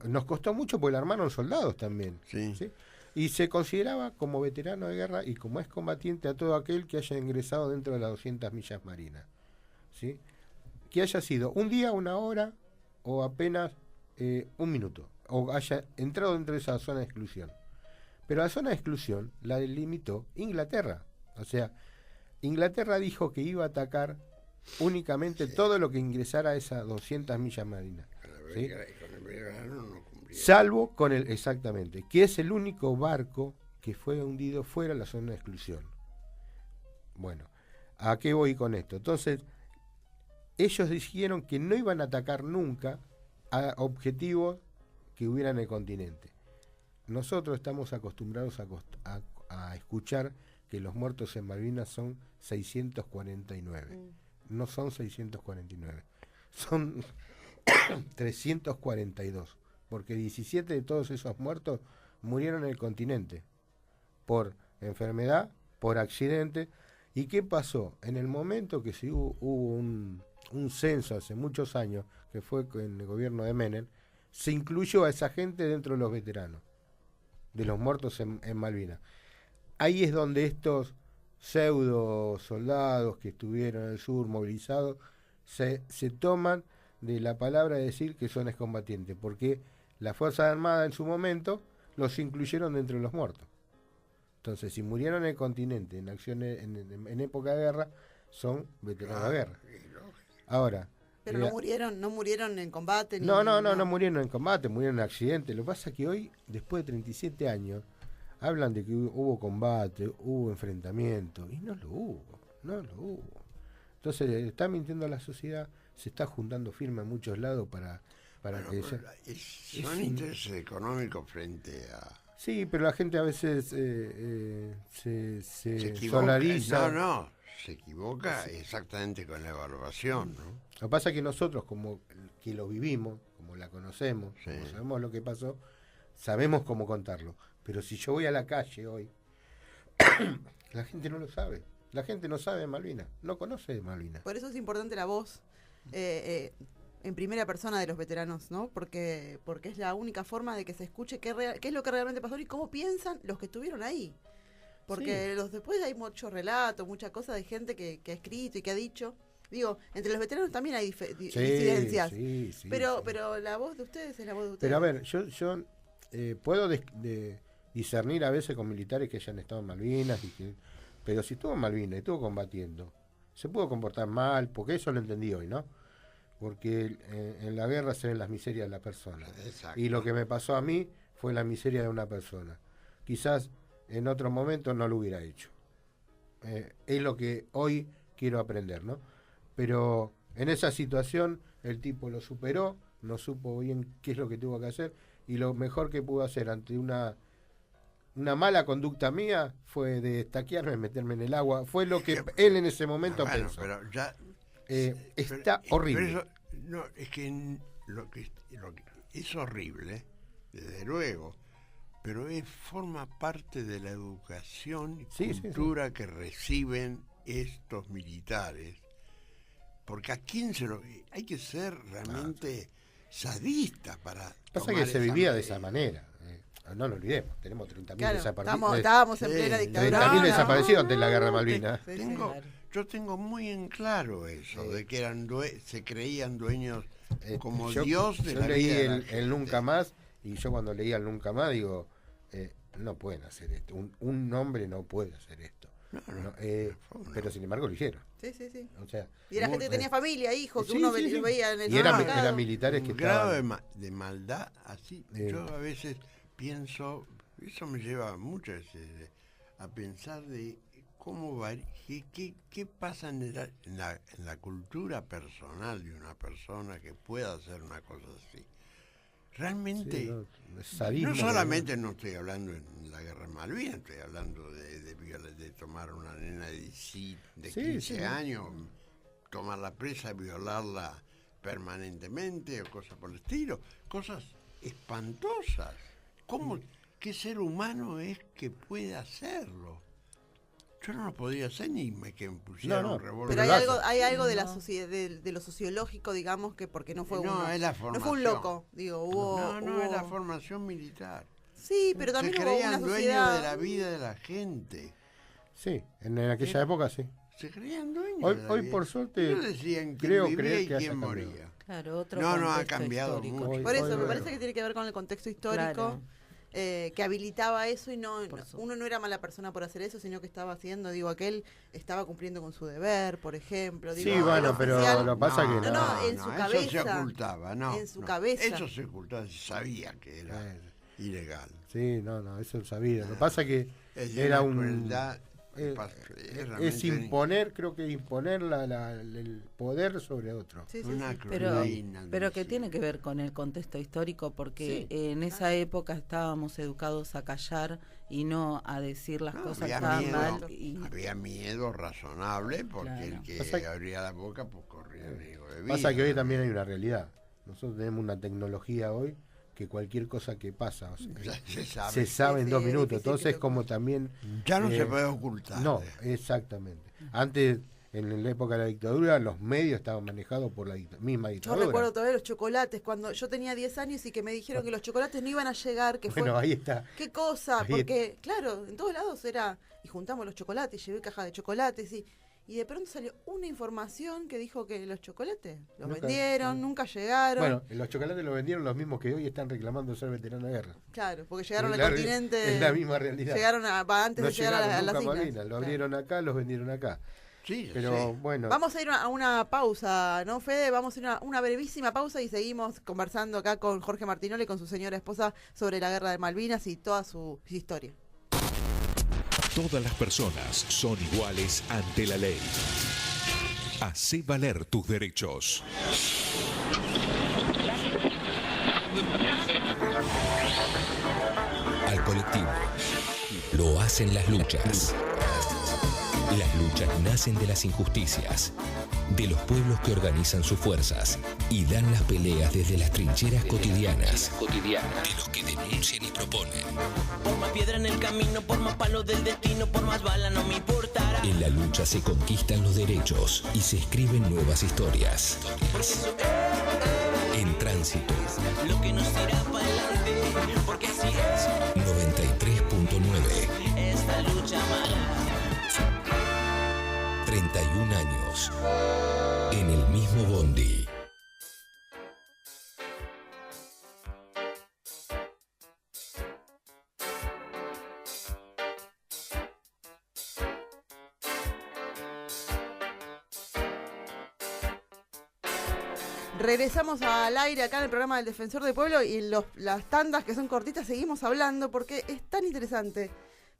nos costó mucho porque la armaron soldados también. Sí. ¿sí? Y se consideraba como veterano de guerra y como excombatiente a todo aquel que haya ingresado dentro de las 200 millas marinas. ¿sí? Que haya sido un día, una hora o apenas un minuto, o haya entrado dentro de esa zona de exclusión. Pero la zona de exclusión la delimitó Inglaterra. O sea, Inglaterra dijo que iba a atacar únicamente todo lo que ingresara a esas 200 millas marinas. ¿sí? Salvo exactamente, que es el único barco que fue hundido fuera de la zona de exclusión. Bueno, ¿a qué voy con esto? Entonces, ellos dijeron que no iban a atacar nunca a objetivos que hubieran en el continente. Nosotros estamos acostumbrados a escuchar que los muertos en Malvinas son 649. No son 649, son 342, porque 17 de todos esos muertos murieron en el continente, por enfermedad, por accidente. ¿Y qué pasó? En el momento que hubo un censo hace muchos años, que fue en el gobierno de Menem, se incluyó a esa gente dentro de los veteranos, de los muertos en Malvinas. Ahí es donde estos pseudo soldados que estuvieron en el sur movilizados se toman de la palabra de decir que son excombatientes, porque la Fuerza Armada en su momento los incluyeron dentro de los muertos. Entonces, si murieron en el continente, en acciones, en época de guerra, son veteranos de guerra. Ahora, pero no murieron en combate. No murieron en combate, murieron en accidente. Lo que pasa es que hoy, después de 37 años, hablan de que hubo combate, hubo enfrentamiento, y no lo hubo. Entonces, está mintiendo a la sociedad, se está juntando firma en muchos lados para que... Son intereses económicos frente a... Sí, pero la gente a veces se solariza. Se equivoca exactamente con la evaluación, ¿no? Lo que pasa es que nosotros, como que lo vivimos, como la conocemos, como sabemos lo que pasó, sabemos cómo contarlo. Pero si yo voy a la calle hoy, la gente no lo sabe. La gente no sabe de Malvinas, no conoce de Malvinas. Por eso es importante la voz. en primera persona de los veteranos, ¿no? Porque es la única forma de que se escuche qué es lo que realmente pasó y cómo piensan los que estuvieron ahí. Porque después hay mucho relato, mucha cosa de gente que ha escrito y que ha dicho. Digo, entre los veteranos también hay disidencias. Sí, pero la voz de ustedes es la voz de ustedes. Pero a ver, yo puedo discernir a veces con militares que hayan estado en Malvinas, pero si estuvo en Malvinas y estuvo combatiendo, se pudo comportar mal, porque eso lo entendí hoy, ¿no? Porque en la guerra se ven las miserias de la persona. Exacto. Y lo que me pasó a mí fue la miseria de una persona. Quizás en otro momento no lo hubiera hecho. Es lo que hoy quiero aprender, ¿no? Pero en esa situación el tipo lo superó, no supo bien qué es lo que tuvo que hacer, y lo mejor que pudo hacer ante una mala conducta mía fue de estaquearme, meterme en el agua. Fue lo que él en ese momento pensó. Pero ya está horrible. Pero no, es que lo que es horrible, desde luego, pero forma parte de la educación y cultura que reciben estos militares. Porque a quién hay que ser realmente sadista para... Pasa que se vivía de esa manera. No lo olvidemos, tenemos 30.000 desaparecidos. Estábamos en plena dictadura. 30.000 desaparecidos antes de la guerra de Malvinas. Yo tengo muy en claro eso, de que se creían dueños como Dios de la vida. Yo leí el Nunca Más, y yo cuando leía el Nunca Más digo, no pueden hacer esto. Un hombre no puede hacer esto. Pero sin embargo lo hicieron. Sí. O sea, y era gente que tenía familia, hijos, que uno veía en el y eran militares que grado estaban... de maldad así. Yo a veces pienso, eso me lleva muchas veces a pensar de cómo va, qué pasa en la cultura personal de una persona que pueda hacer una cosa así. Realmente, no solamente no estoy hablando en la guerra de Malvinas, estoy hablando de tomar una nena de 15 años, tomar la presa, violarla permanentemente o cosas por el estilo, cosas espantosas. ¿Qué ser humano es que puede hacerlo? Yo no lo podía hacer ni que me pusieran un revólver. Pero hay algo de la sociedad, de lo sociológico, digamos, que porque no fue es la formación. No fue un loco, digo, es la formación militar. Sí, pero también se hubo una creían sociedad... dueños de la vida de la gente. Sí, en aquella época sí. Se creían dueños de la Hoy vida. por suerte, Ellos decían creo quién vivía y que quién moría. Claro, otro no ha contexto cambiado histórico. mucho. Por eso, me parece que tiene que ver con el contexto histórico. Claro. Que habilitaba eso y uno no era mala persona por hacer eso, sino que estaba haciendo, aquel estaba cumpliendo con su deber, por ejemplo. Sí, bueno, pero lo pasa que en su cabeza. Eso se ocultaba, en su cabeza. Eso se ocultaba, se sabía que era ilegal. Sí, eso sabía. Lo que pasa que era crueldad. Es imponer, creo que imponer el poder sobre otro. Una pero que tiene que ver con el contexto histórico, porque en esa época estábamos educados a callar y no a decir las cosas que estaban mal. Había miedo razonable, porque el que abría la boca pues corría riesgo de vida. Pasa que hoy también hay una realidad. Nosotros tenemos una tecnología hoy que cualquier cosa que pasa se sabe en 2 minutos. Entonces, como también... Ya no se puede ocultar. No, exactamente. Antes, en la época de la dictadura, los medios estaban manejados por la misma dictadura. Yo recuerdo todavía los chocolates, cuando yo tenía 10 años y que me dijeron que los chocolates no iban a llegar. Ahí está. ¿Qué cosa? Porque, claro, en todos lados era... Y juntamos los chocolates, llevé caja de chocolates y de pronto salió una información que dijo que los chocolates los vendieron, nunca llegaron. Bueno, los chocolates los vendieron los mismos que hoy están reclamando ser veteranos de guerra. Claro, porque llegaron al continente. Es la misma realidad. Llegaron antes de llegar a las islas. Lo abrieron acá, los vendieron acá. Sí, pero bueno. Vamos a ir a una pausa, ¿no, Fede? Vamos a ir a una brevísima pausa y seguimos conversando acá con Jorge Martinoli y con su señora esposa sobre la guerra de Malvinas y toda su historia. Todas las personas son iguales ante la ley. Hacé valer tus derechos. Al colectivo. Lo hacen las luchas. Las luchas nacen de las injusticias. de los pueblos que organizan sus fuerzas y dan las peleas desde las trincheras cotidianas, de los que denuncian y proponen. Por más piedra en el camino, por más palos del destino, por más bala no me importará. En la lucha se conquistan los derechos y se escriben nuevas historias. En Tránsito, Lo que nos irá para adelante, porque así es 93.9. esta lucha mala. 31 años. En el mismo bondi. Regresamos al aire acá en el programa del Defensor del Pueblo y las tandas que son cortitas seguimos hablando porque es tan interesante.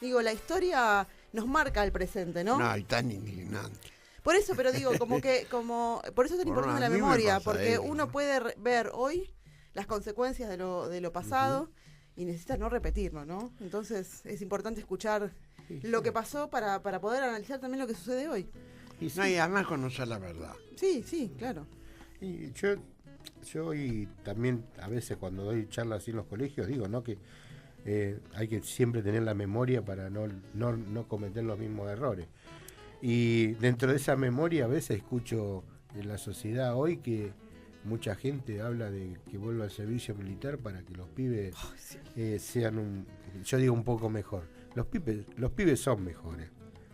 Digo, la historia nos marca el presente, ¿no? No, y tan indignante. Por eso, pero digo, por eso es tan importante la memoria, porque eso, uno puede ver hoy las consecuencias de lo pasado y necesita no repetirlo, ¿no? Entonces es importante escuchar lo que pasó para poder analizar también lo que sucede hoy. No, y además conocer la verdad. Sí, claro. Y yo hoy también a veces cuando doy charlas así en los colegios digo, ¿no? Que hay que siempre tener la memoria para no cometer los mismos errores. Y dentro de esa memoria a veces escucho en la sociedad hoy que mucha gente habla de que vuelva al servicio militar para que los pibes sean yo digo un poco mejor. Los pibes son mejores,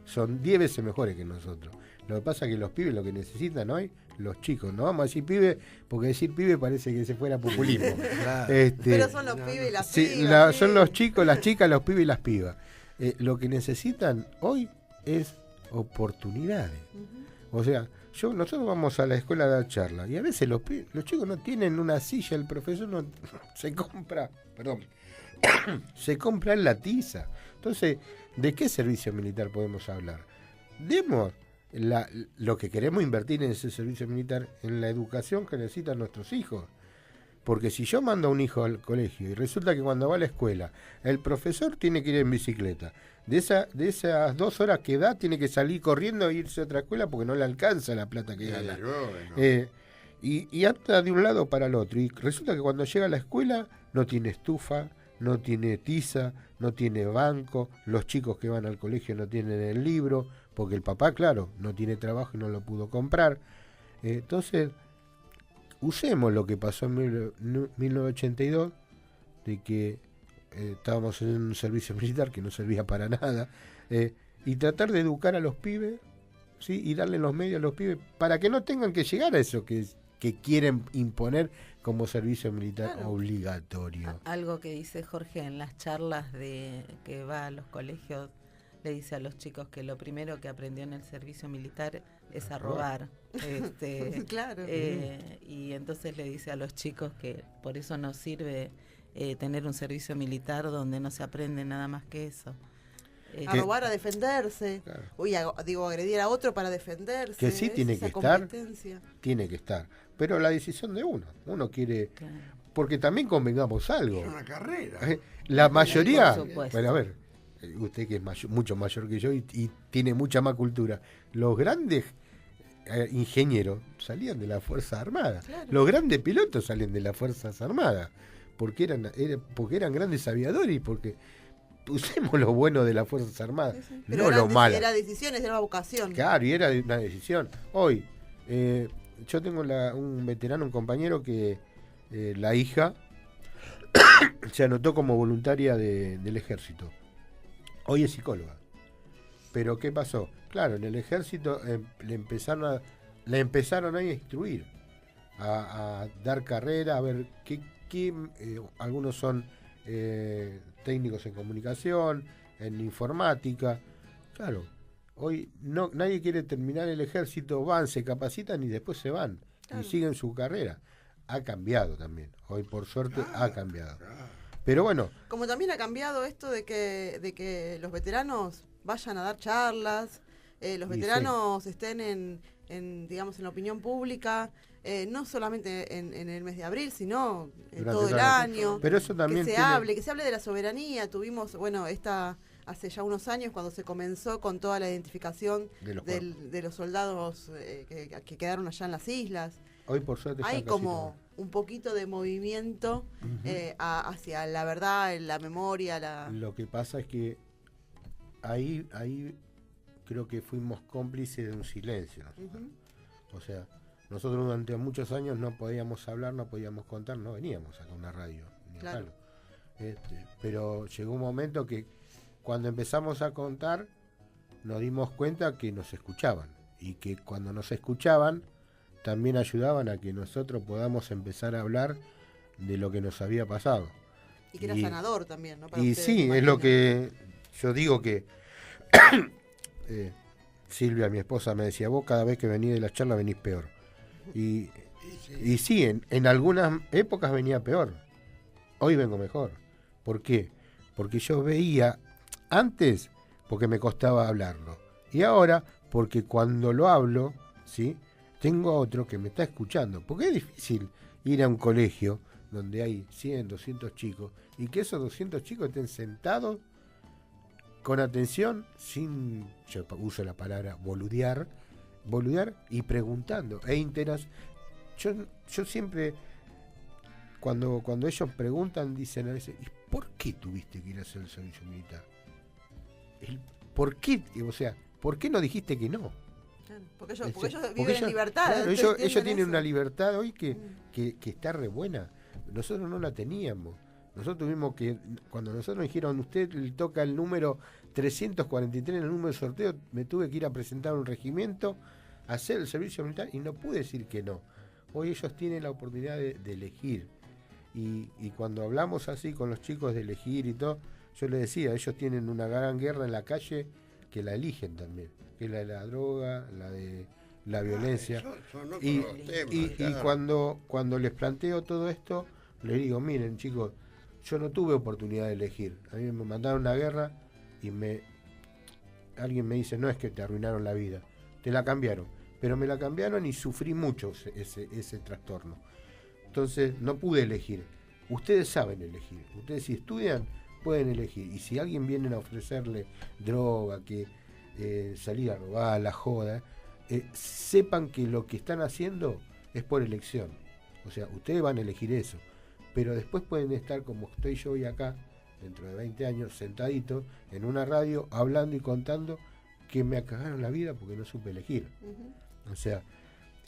son 10 veces mejores que nosotros. Lo que pasa es que los pibes lo que necesitan hoy, los chicos, no vamos a decir pibe, porque decir pibe parece que se fuera populismo. Claro. Pero son los pibes y las pibas. Son los chicos, las chicas, los pibes y las pibas. Lo que necesitan hoy es oportunidades. O sea, nosotros vamos a la escuela a dar charla y a veces los chicos no tienen una silla, el profesor no se compra en la tiza. Entonces, ¿de qué servicio militar podemos hablar? Demos lo que queremos invertir en ese servicio militar, en la educación que necesitan nuestros hijos. Porque si yo mando a un hijo al colegio y resulta que cuando va a la escuela el profesor tiene que ir en bicicleta, de esas 2 horas que da tiene que salir corriendo e irse a otra escuela porque no le alcanza la plata que gana. Y anda de un lado para el otro y resulta que cuando llega a la escuela no tiene estufa, no tiene tiza, no tiene banco, los chicos que van al colegio no tienen el libro porque el papá, claro, no tiene trabajo y no lo pudo comprar. Entonces, usemos lo que pasó en 1982, de que estábamos en un servicio militar que no servía para nada, y tratar de educar a los pibes, ¿sí? Y darle los medios a los pibes para que no tengan que llegar a eso que quieren imponer como servicio militar obligatorio. Algo que dice Jorge en las charlas que va a los colegios, le dice a los chicos que lo primero que aprendió en el servicio militar es a robar. Claro. Y entonces le dice a los chicos que por eso no sirve tener un servicio militar donde no se aprende nada más que eso. A robar, a defenderse. Claro. Agredir a otro para defenderse. Que sí tiene que estar. Tiene que estar. Pero la decisión de uno quiere. Claro. Porque también convengamos algo. Es una carrera. La mayoría. Bueno, a ver, usted que es mucho mayor que yo y tiene mucha más cultura. Los grandes ingenieros salían de las Fuerzas Armadas. Claro. Los grandes pilotos salen de las Fuerzas Armadas. Porque eran grandes aviadores y porque usemos lo bueno de las Fuerzas Armadas, sí. No lo malo. Era decisiones, era vocación. Claro, y era una decisión. Hoy, yo tengo un veterano, un compañero que la hija se anotó como voluntaria del ejército. Hoy es psicóloga. Pero ¿qué pasó? Claro, en el ejército le empezaron a instruir, a dar carrera, a ver algunos son técnicos en comunicación, en informática. Claro, hoy nadie quiere terminar el ejército, se capacitan y después se van. Claro. Y siguen su carrera. Ha cambiado también. Hoy por suerte ha cambiado. Pero bueno. Como también ha cambiado esto de que los veteranos vayan a dar charlas, los veteranos estén en la opinión pública, no solamente en el mes de abril, sino en todo el año. Pero eso también que se hable de la soberanía. Tuvimos, esta hace ya unos años, cuando se comenzó con toda la identificación de los soldados que quedaron allá en las islas. Hoy, por suerte, hay como un poquito de movimiento hacia la verdad, la memoria. Lo que pasa es que ahí creo que fuimos cómplices de un silencio. O sea, nosotros durante muchos años no podíamos hablar, no podíamos contar, no veníamos acá a una radio. Claro. Pero llegó un momento que cuando empezamos a contar nos dimos cuenta que nos escuchaban, y que cuando nos escuchaban también ayudaban a que nosotros podamos empezar a hablar de lo que nos había pasado. Y que era sanador también, ¿no? Para y ustedes, sí, es lo que yo digo que Silvia, mi esposa, me decía, vos cada vez que venís de la charla venís peor. Y sí, en algunas épocas venía peor. Hoy vengo mejor. ¿Por qué? Porque yo veía antes, porque me costaba hablarlo. Y ahora, porque cuando lo hablo, ¿sí?, tengo a otro que me está escuchando. Porque es difícil ir a un colegio donde hay 100, 200 chicos y que esos 200 chicos estén sentados con atención, sin, yo uso la palabra boludear y preguntando. Yo siempre, cuando ellos preguntan, dicen a veces, ¿y por qué tuviste que ir a hacer el servicio militar? ¿Por qué? O sea, ¿por qué no dijiste que no? Claro, porque ellos viven en libertad. Claro, ellos tienen una libertad hoy que está re buena. Nosotros no la teníamos. Nosotros tuvimos que, cuando nosotros nos dijeron, usted le toca el número 343 en el número de sorteo, me tuve que ir a presentar un regimiento, a hacer el servicio militar, y no pude decir que no. Hoy ellos tienen la oportunidad de elegir. Y cuando hablamos así con los chicos de elegir y todo, yo les decía, ellos tienen una gran guerra en la calle que la eligen también, que es la de la droga, la de la violencia. Y cuando les planteo todo esto, les digo, miren chicos, yo no tuve oportunidad de elegir. A mí me mandaron a una guerra y alguien me dice, no es que te arruinaron la vida, te la cambiaron. Pero me la cambiaron y sufrí mucho ese trastorno. Entonces no pude elegir. Ustedes saben elegir. Ustedes si estudian pueden elegir. Y si alguien viene a ofrecerle droga, que salir a robar, la joda, sepan que lo que están haciendo es por elección. O sea, ustedes van a elegir eso. Pero después pueden estar como estoy yo hoy acá, dentro de 20 años, sentadito en una radio, hablando y contando que me cagaron la vida porque no supe elegir. O sea,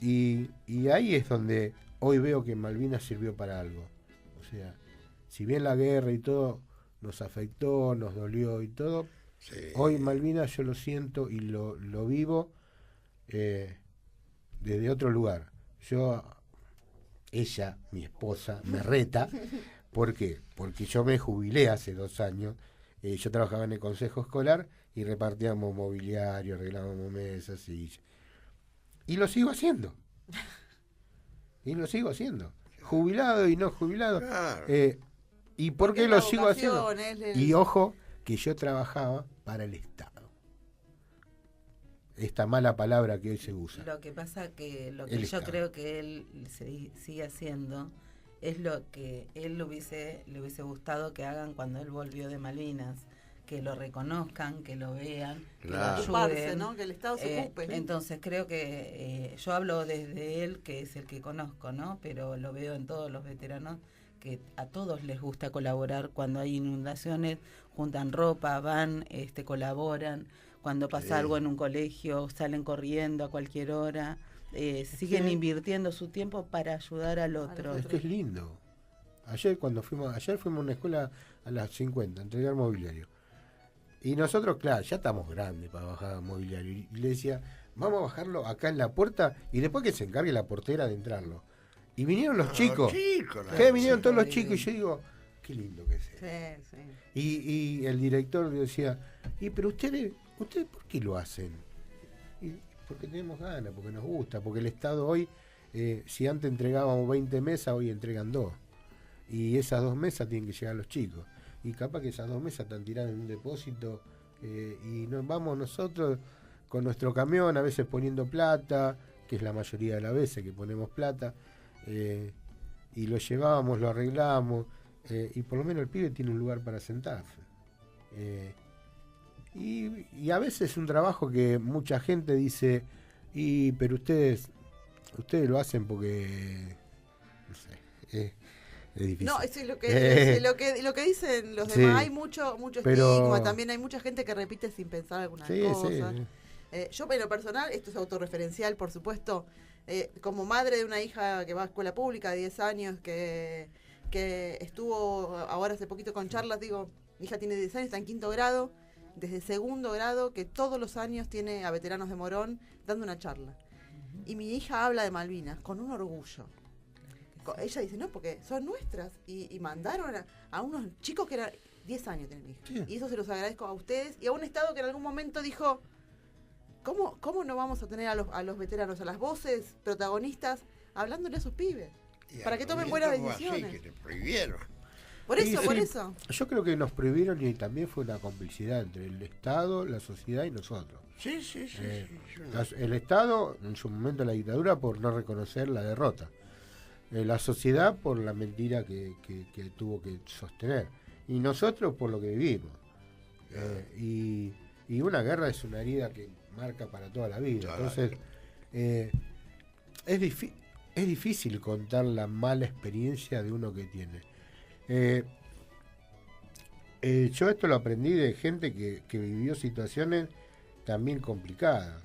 y ahí es donde hoy veo que Malvinas sirvió para algo. O sea, si bien la guerra y todo nos afectó, nos dolió y todo, sí, hoy Malvinas yo lo siento y lo vivo desde otro lugar. Ella, mi esposa, me reta. ¿Por qué? Porque yo me jubilé hace 2 años. Yo trabajaba en el consejo escolar y repartíamos mobiliario, arreglábamos mesas, sillas. Y lo sigo haciendo. Jubilado y no jubilado. Claro. ¿Y por qué lo sigo haciendo? Y ojo, que yo trabajaba para el Estado. Esta mala palabra que hoy se usa. Lo que pasa que lo que yo creo que él sigue haciendo es lo que él le hubiese gustado que hagan cuando él volvió de Malvinas, que lo reconozcan, que lo vean, claro, que lo ayuden, ¿no? Que el Estado se ocupe. Entonces creo que yo hablo desde él, que es el que conozco, ¿no? Pero lo veo en todos los veteranos, que a todos les gusta colaborar cuando hay inundaciones, juntan ropa, van, colaboran. Cuando pasa algo en un colegio, salen corriendo a cualquier hora, siguen invirtiendo su tiempo para ayudar al otro. Esto es lindo. Ayer fuimos a una escuela a las 50, a entregar mobiliario. Y nosotros, claro, ya estamos grandes para bajar mobiliario. Y le decía, vamos a bajarlo acá en la puerta y después que se encargue la portera de entrarlo. Y vinieron los chicos. Vinieron todos los chicos y yo digo, qué lindo que es. Sí. Y el director decía, pero ustedes ¿por qué lo hacen? Y porque tenemos ganas, porque nos gusta, porque el Estado hoy, si antes entregábamos 20 mesas, hoy entregan 2. Y esas 2 mesas tienen que llegar a los chicos. Y capaz que esas 2 mesas están tiradas en un depósito y nos vamos nosotros con nuestro camión, a veces poniendo plata, que es la mayoría de las veces que ponemos plata, y lo llevamos, lo arreglamos, y por lo menos el pibe tiene un lugar para sentarse. Y a veces es un trabajo que mucha gente dice, pero ustedes lo hacen porque, no sé, es difícil. No, eso es lo que dicen los demás. Hay mucho estigma, también hay mucha gente que repite sin pensar algunas cosas. Sí. Yo, en lo personal, esto es autorreferencial, por supuesto, como madre de una hija que va a escuela pública de 10 años, que estuvo ahora hace poquito con charlas, digo, mi hija tiene 10 años, está en 5º grado, desde 2º grado, que todos los años tiene a veteranos de Morón dando una charla. Y mi hija habla de Malvinas con un orgullo. Ella dice, no, porque son nuestras. Y mandaron a unos chicos que eran 10 años tienen mi hija. Sí. Y eso se los agradezco a ustedes. Y a un Estado que en algún momento dijo, ¿cómo no vamos a tener a los veteranos, a las voces protagonistas, hablándole a esos pibes? Para que tomen buenas decisiones. Así, que te prohibieron. Por eso. Yo creo que nos prohibieron y también fue una complicidad entre el Estado, la sociedad y nosotros. Sí. El Estado, en su momento la dictadura, por no reconocer la derrota. La sociedad por la mentira que tuvo que sostener. Y nosotros por lo que vivimos. Y una guerra es una herida que marca para toda la vida. Claro. Entonces, es difícil contar la mala experiencia de uno que tiene. Yo esto lo aprendí de gente que vivió situaciones también complicadas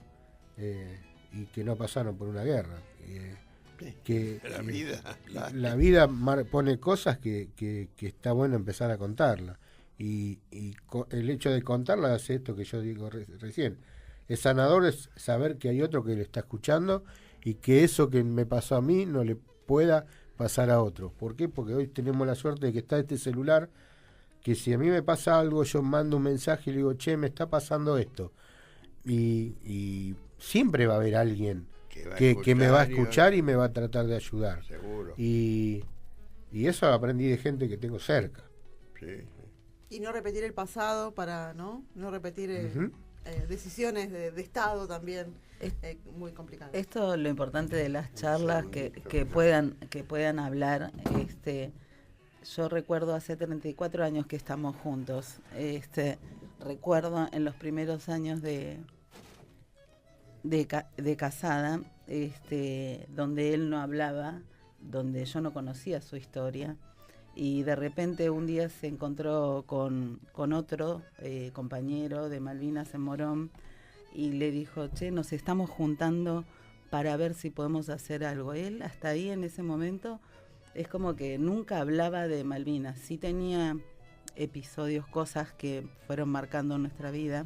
y que no pasaron por una guerra. Que la vida pone cosas que está bueno empezar a contarla. Y el hecho de contarla hace esto que yo digo recién. Es sanador es saber que hay otro que le está escuchando y que eso que me pasó a mí no le pueda pasar a otros. ¿Por qué? Porque hoy tenemos la suerte de que está este celular, que si a mí me pasa algo, yo mando un mensaje y le digo, che, me está pasando esto. Y siempre va a haber alguien que me va a escuchar y me va a tratar de ayudar. Seguro. Y eso aprendí de gente que tengo cerca. Sí. Y no repetir el pasado para no repetir decisiones de Estado también. Muy complicado. Esto es lo importante de las charlas, que puedan hablar. Yo recuerdo hace 34 años que estamos juntos. Recuerdo en los primeros años de casada, donde él no hablaba, donde yo no conocía su historia, y de repente un día se encontró con otro compañero de Malvinas en Morón y le dijo, che, nos estamos juntando para ver si podemos hacer algo. Él hasta ahí en ese momento es como que nunca hablaba de Malvinas, sí tenía episodios, cosas que fueron marcando nuestra vida,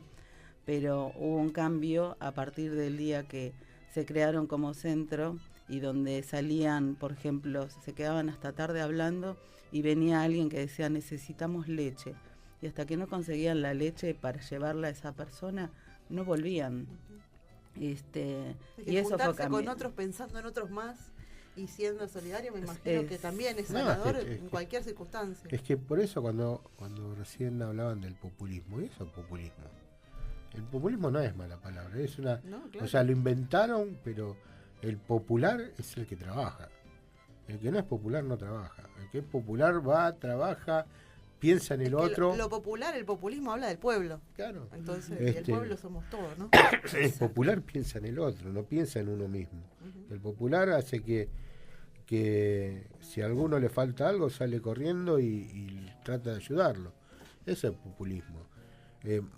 pero hubo un cambio a partir del día que se crearon como centro y donde salían, por ejemplo, se quedaban hasta tarde hablando y venía alguien que decía necesitamos leche, y hasta que no conseguían la leche para llevarla a esa persona no volvían. Y eso fue cambiando. Con otros, pensando en otros más y siendo solidario, me imagino que también es sanador en cualquier circunstancia. Es que por eso cuando recién hablaban del populismo, y eso es populismo. El populismo no es mala palabra, es una, no, claro. O sea, lo inventaron, pero el popular es el que trabaja. El que no es popular no trabaja. El que es popular va, trabaja, piensa en el otro. Lo popular, el populismo habla del pueblo. Claro. Entonces, y el pueblo somos todos, ¿no? El popular piensa en el otro, no piensa en uno mismo. El popular hace que si a alguno le falta algo, sale corriendo y trata de ayudarlo. Eso es populismo.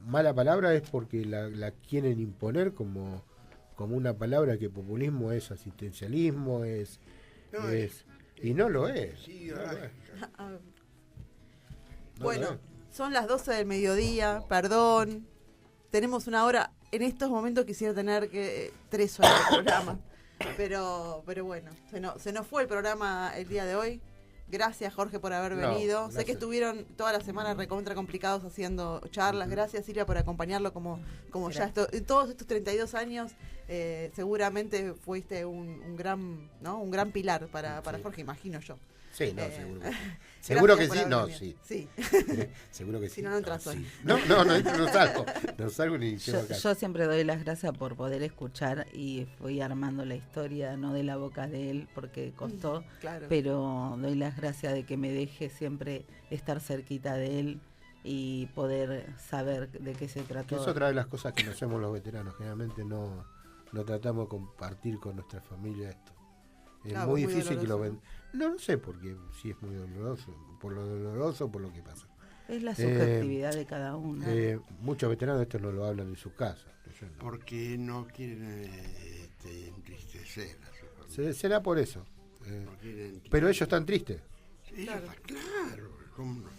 Mala palabra es porque la quieren imponer como una palabra que populismo es asistencialismo, y no lo es. Sí, no lo es. Bueno, son las 12 del mediodía, perdón. Tenemos una hora. En estos momentos quisiera tener 3 horas de programa. Pero bueno, se nos fue el programa el día de hoy. Gracias, Jorge, por haber venido. Gracias. Sé que estuvieron toda la semana recontra complicados haciendo charlas. Gracias, Silvia, por acompañarlo como ya todos estos 32 años. Seguramente fuiste un gran pilar para Jorge, imagino yo. Sí, no, seguro que sí, no, sí. Sí. Seguro que sí. Si no entras hoy. No salgo ni llego acá. Yo siempre doy las gracias por poder escuchar y fui armando la historia, no de la boca de él, porque costó, claro. Pero doy las gracias de que me deje siempre estar cerquita de él y poder saber de qué se Que trató. es otra de las cosas que no hacemos los veteranos. Generalmente no tratamos de compartir con nuestra familia esto. Es Claro, muy muy difícil que lo doloroso. ven. No sé por qué, si es muy doloroso, por lo doloroso, por lo que pasa. Es la subjetividad de cada uno. Muchos veteranos esto no lo hablan en sus casas. Leyendo. Porque no quieren entristecer a su familia. Será por eso. No quieren Pero ellos están tristes. Sí, claro, ¿cómo no?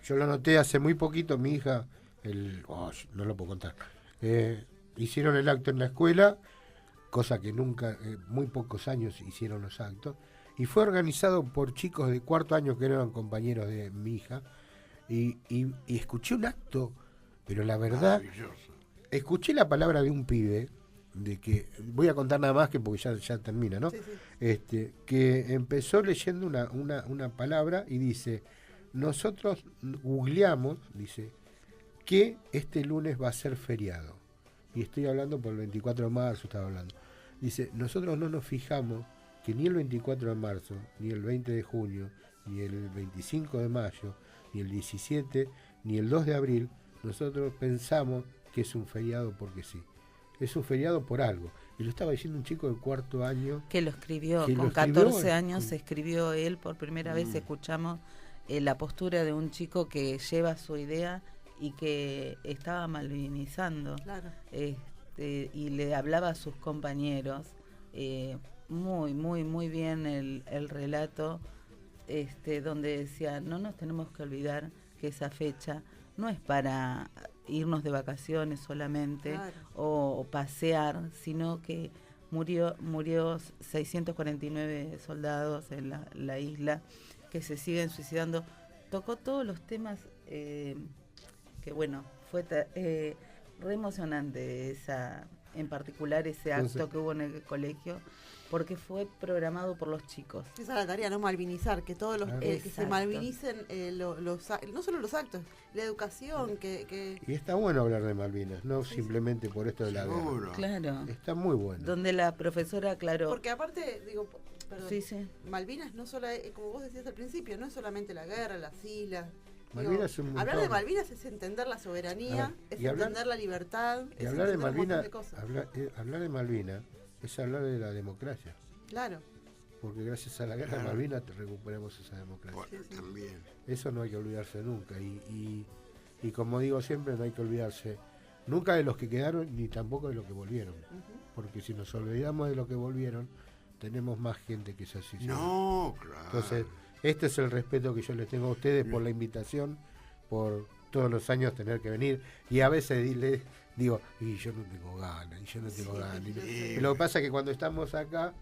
Yo lo noté hace muy poquito, mi hija, no lo puedo contar. Hicieron el acto en la escuela, cosa que nunca, muy pocos años hicieron los actos, y fue organizado por chicos de cuarto año que eran compañeros de mi hija, y escuché un acto, pero la verdad, Maravilloso. escuché la palabra de un pibe, de que, voy a contar nada más que porque ya termina, ¿no? Sí, sí. Que empezó leyendo una palabra y dice, nosotros googleamos, dice, que este lunes va a ser feriado. Y estoy hablando por el 24 de marzo, estaba hablando. Dice, nosotros no nos fijamos que ni el 24 de marzo, ni el 20 de junio, ni el 25 de mayo, ni el 17, ni el 2 de abril, nosotros pensamos que es un feriado porque sí. Es un feriado por algo. Y lo estaba diciendo un chico de cuarto año. Que lo escribió, que con lo escribió, 14 años escribió él, por primera vez escuchamos la postura de un chico que lleva su idea y que estaba malvinizando. Claro. Y le hablaba a sus compañeros. Muy bien el relato, donde decía, no nos tenemos que olvidar que esa fecha no es para irnos de vacaciones solamente, Claro. o pasear, sino que murió 649 soldados en la isla, que se siguen suicidando. Tocó todos los temas que bueno, fue re emocionante en particular ese acto Entonces, que hubo en el colegio, porque fue programado por los chicos. Esa es la tarea, ¿no? Malvinizar, que todos los Claro. que se Exacto. malvinicen no solo los actos, la educación, que Y está bueno hablar de Malvinas, no simplemente por esto de la guerra. Seguro. Claro. Está muy bueno. Donde la profesora aclaró. porque aparte, digo, perdón, Sí. Malvinas no solo, como vos decías al principio, no es solamente la guerra, las islas. Malvinas es un hablar montón. de Malvinas es entender la soberanía, A ver, es y hablar- entender la libertad, Y es hablar de entender un montón Malvinas, de cosas. hablar de Malvinas es hablar de la democracia, Claro. porque gracias a la guerra de Claro. Malvinas recuperamos esa democracia. Bueno, también. Eso no hay que olvidarse nunca. Y como digo siempre, no hay que olvidarse nunca de los que quedaron ni tampoco de los que volvieron. Porque si nos olvidamos de los que volvieron, tenemos más gente que se suicidó. No, claro. Entonces, este es el respeto que yo les tengo a ustedes por la invitación, por todos los años tener que venir. Y a veces les digo, y yo no tengo ganas, y yo no tengo ganas. Y lo que pasa es que cuando estamos acá,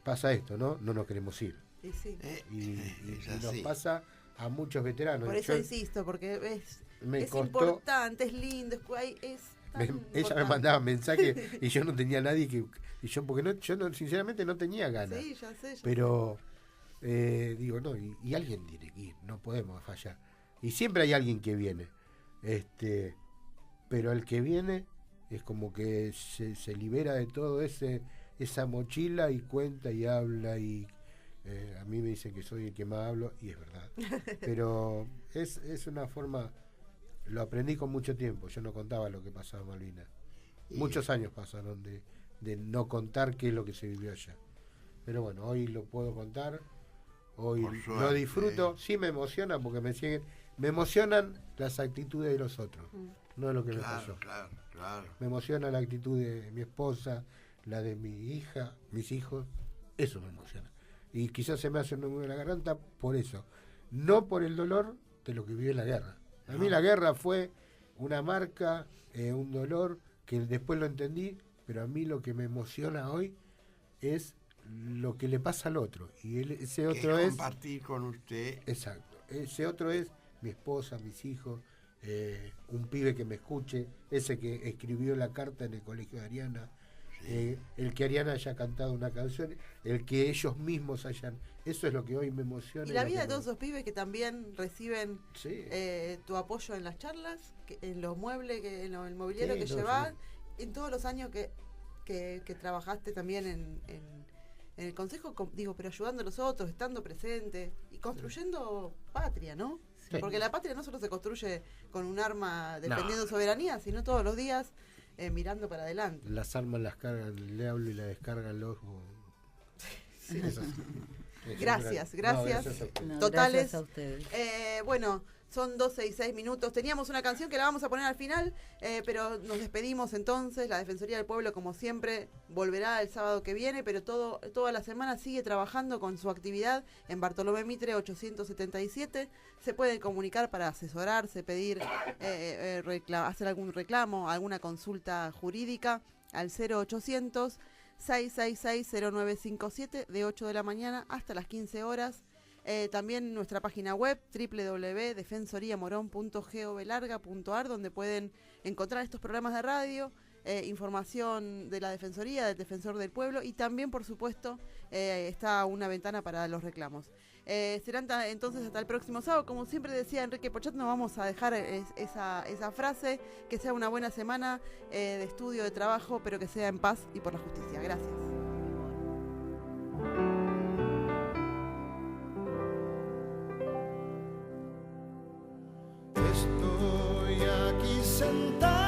pasa esto, ¿no? No nos queremos ir. Y sí. Y Es nos así. pasa a muchos veteranos. Por eso Yo- insisto, porque me es costó- importante, es lindo, es tan ella me importante. mandaba mensajes y yo no tenía nadie y yo porque sinceramente no tenía ganas. Sí, ya sé. Pero digo, no, y alguien tiene que ir, no podemos fallar. Y siempre hay alguien que viene. Pero el que viene es como que se libera de todo esa mochila y cuenta y habla y a mí me dicen que soy el que más hablo y es verdad. Pero es una forma, lo aprendí con mucho tiempo, yo no contaba lo que pasaba en Malvinas. Muchos años pasaron de no contar qué es lo que se vivió allá. Pero bueno, hoy lo puedo contar, hoy Por lo suerte. disfruto, sí me emociona porque me emocionan las actitudes de los otros, no lo que me pasó. Claro. Me emociona la actitud de mi esposa, la de mi hija, mis hijos, eso me emociona. Y quizás se me hace un nudo en la garganta por eso, no por el dolor de lo que vivió la guerra. A mí la guerra fue una marca, un dolor que después lo entendí, pero a mí lo que me emociona hoy es lo que le pasa al otro. Y ese otro Que es... compartir con usted. Exacto. Ese otro es mi esposa, mis hijos, un pibe que me escuche, ese que escribió la carta en el colegio de Ariana, el que Ariana haya cantado una canción, el que ellos mismos hayan... Eso es lo que hoy me emociona. Y la lo vida que de todos esos pibes que también reciben Sí. tu apoyo en las charlas, en los muebles, en el mobiliario Sí, que no, llevas, sí. en todos los años que trabajaste también en el consejo, pero ayudando a los otros, estando presente y construyendo patria, ¿no? Sí. Porque la patria no solo se construye con un arma defendiendo soberanía, sino todos los días mirando para adelante. Las armas las carga el diablo y la descarga el ojo. Sí. Es así. Gracias. No, gracias a ustedes. No, Totales. gracias a ustedes. Bueno, son 12 y 6 minutos. Teníamos una canción que la vamos a poner al final, pero nos despedimos entonces. La Defensoría del Pueblo, como siempre, volverá el sábado que viene, pero toda la semana sigue trabajando con su actividad en Bartolomé Mitre 877. Se pueden comunicar para asesorarse, pedir, hacer algún reclamo, alguna consulta jurídica al 0800 666-0957 de 8 de la mañana hasta las 15 horas. También nuestra página web www.defensoriamorón.govlarga.ar, donde pueden encontrar estos programas de radio, información de la Defensoría, del Defensor del Pueblo, y también, por supuesto, está una ventana para los reclamos. Serán entonces hasta el próximo sábado. Como siempre decía Enrique Pochat, nos vamos a dejar esa frase: que sea una buena semana de estudio, de trabajo, pero que sea en paz y por la justicia. Gracias. Estoy aquí sentado